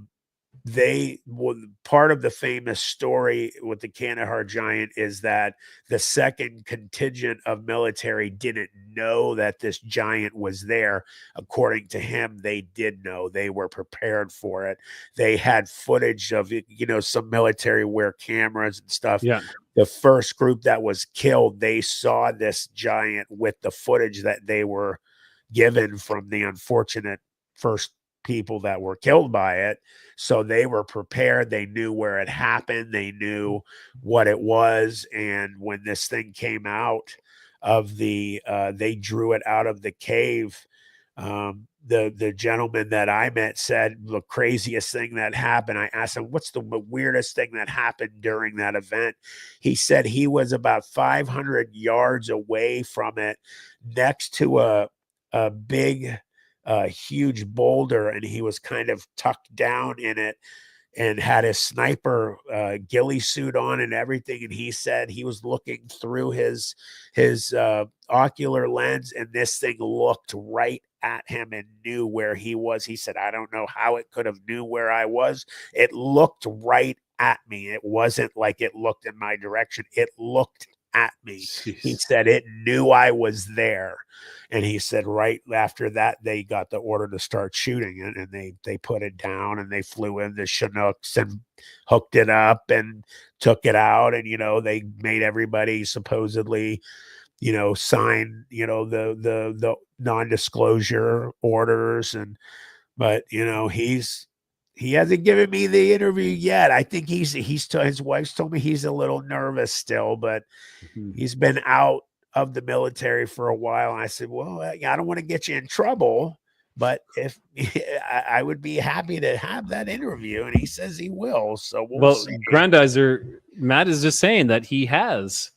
part of the famous story with the Kandahar giant is that the second contingent of military didn't know that this giant was there. According to him, they did know. They were prepared for it. They had footage of it, some military wear cameras and stuff. Yeah. The first group that was killed, they saw this giant with the footage that they were given from the unfortunate first people that were killed by it. So they were prepared. They knew where it happened. They knew what it was. And when this thing came out of they drew it out of the cave. The gentleman that I met said the craziest thing that happened. I asked him, what's the weirdest thing that happened during that event? He said he was about 500 yards away from it, next to a big, huge boulder, and he was kind of tucked down in it and had his sniper ghillie suit on and everything. And he said he was looking through his ocular lens, and this thing looked right at him and knew where he was. He said, I don't know how it could have knew where I was. It looked right at me. It wasn't like it looked in my direction. It looked at me. Jeez. He said it knew I was there. And he said right after that, they got the order to start shooting it, and they put it down, and they flew in the Chinooks and hooked it up and took it out. And, they made everybody supposedly, sign, the non-disclosure orders. But he hasn't given me the interview yet. I think his wife's told me he's a little nervous still, but he's been out of the military for a while. And I said, well, I don't want to get you in trouble, but if I would be happy to have that interview. And he says he will. So we'll see. Grandizer, Matt is just saying that he has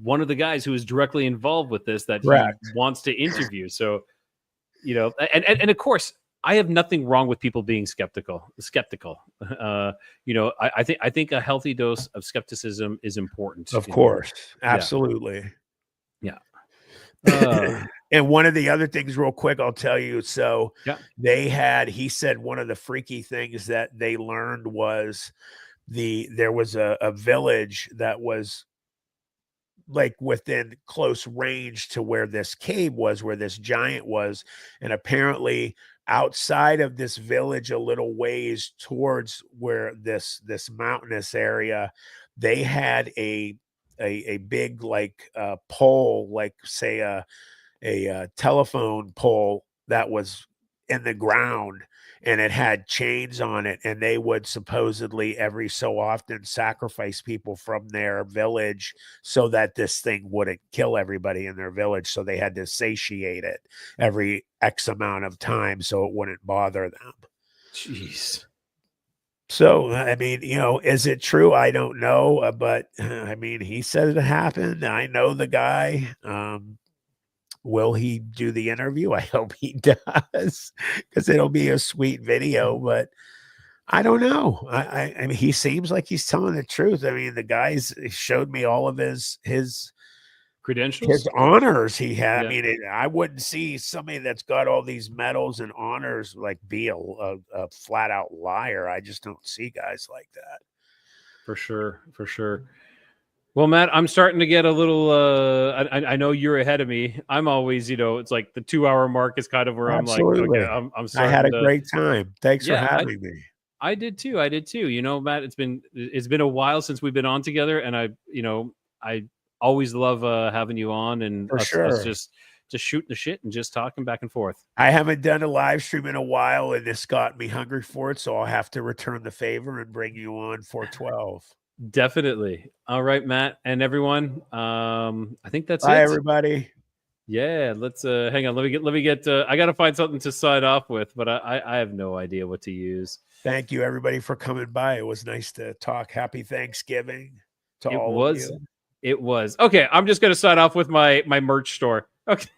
one of the guys who is directly involved with this that Correct. he wants to interview. So, and of course, I have nothing wrong with people being skeptical. I think a healthy dose of skepticism is important. Of course. Absolutely. Yeah. And one of the other things real quick, I'll tell you. So he said one of the freaky things that they learned was there was a village that was like within close range to where this cave was, where this giant was. And apparently outside of this village, a little ways towards where this mountainous area, they had a big pole, like say a telephone pole that was in the ground, and it had chains on it, and they would supposedly every so often sacrifice people from their village so that this thing wouldn't kill everybody in their village. So they had to satiate it every X amount of time so it wouldn't bother them. Jeez. So, I mean, is it true? I don't know. But I mean, he said it happened. I know the guy. Will he do the interview? I hope he does, because it'll be a sweet video. But I don't know. I mean, he seems like he's telling the truth. I mean, the guys showed me all of his credentials, his honors he had. Yeah. I mean, I wouldn't see somebody that's got all these medals and honors like be a flat out liar. I just don't see guys like that. For sure. Well, Matt, I'm starting to get a little, I know you're ahead of me. I'm always, it's like the 2-hour mark is kind of where Absolutely. I'm like, okay, I'm I had a great time. Thanks for having me. I did too. Matt, it's been a while since we've been on together, and I always love having you on, and us just shooting the shit and just talking back and forth. I haven't done a live stream in a while, and this got me hungry for it, so I'll have to return the favor and bring you on 412. Definitely. All right, Matt and everyone. I think that's it. Bye, everybody. Yeah, let's hang on. Let me get I gotta find something to sign off with, but I have no idea what to use. Thank you, everybody, for coming by. It was nice to talk. Happy Thanksgiving to all of you. It was. Okay, I'm just gonna sign off with my merch store. Okay.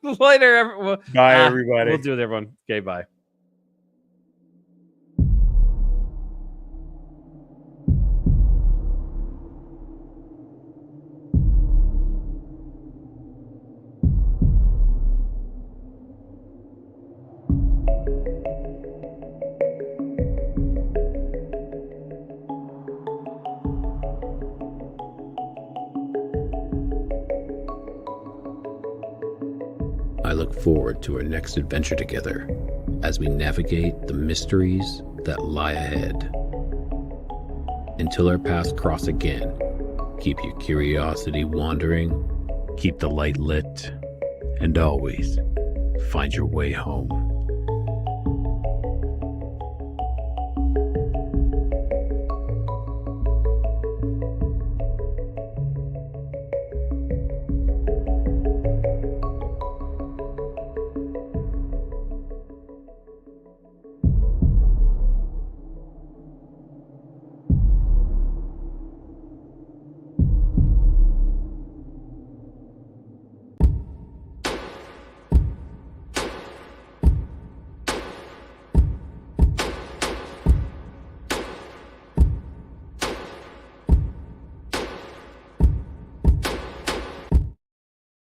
Later, bye, everybody. We'll do it, everyone. Okay, bye. look forward to our next adventure together as we navigate the mysteries that lie ahead. Until our paths cross again, keep your curiosity wandering, keep the light lit, and always find your way home.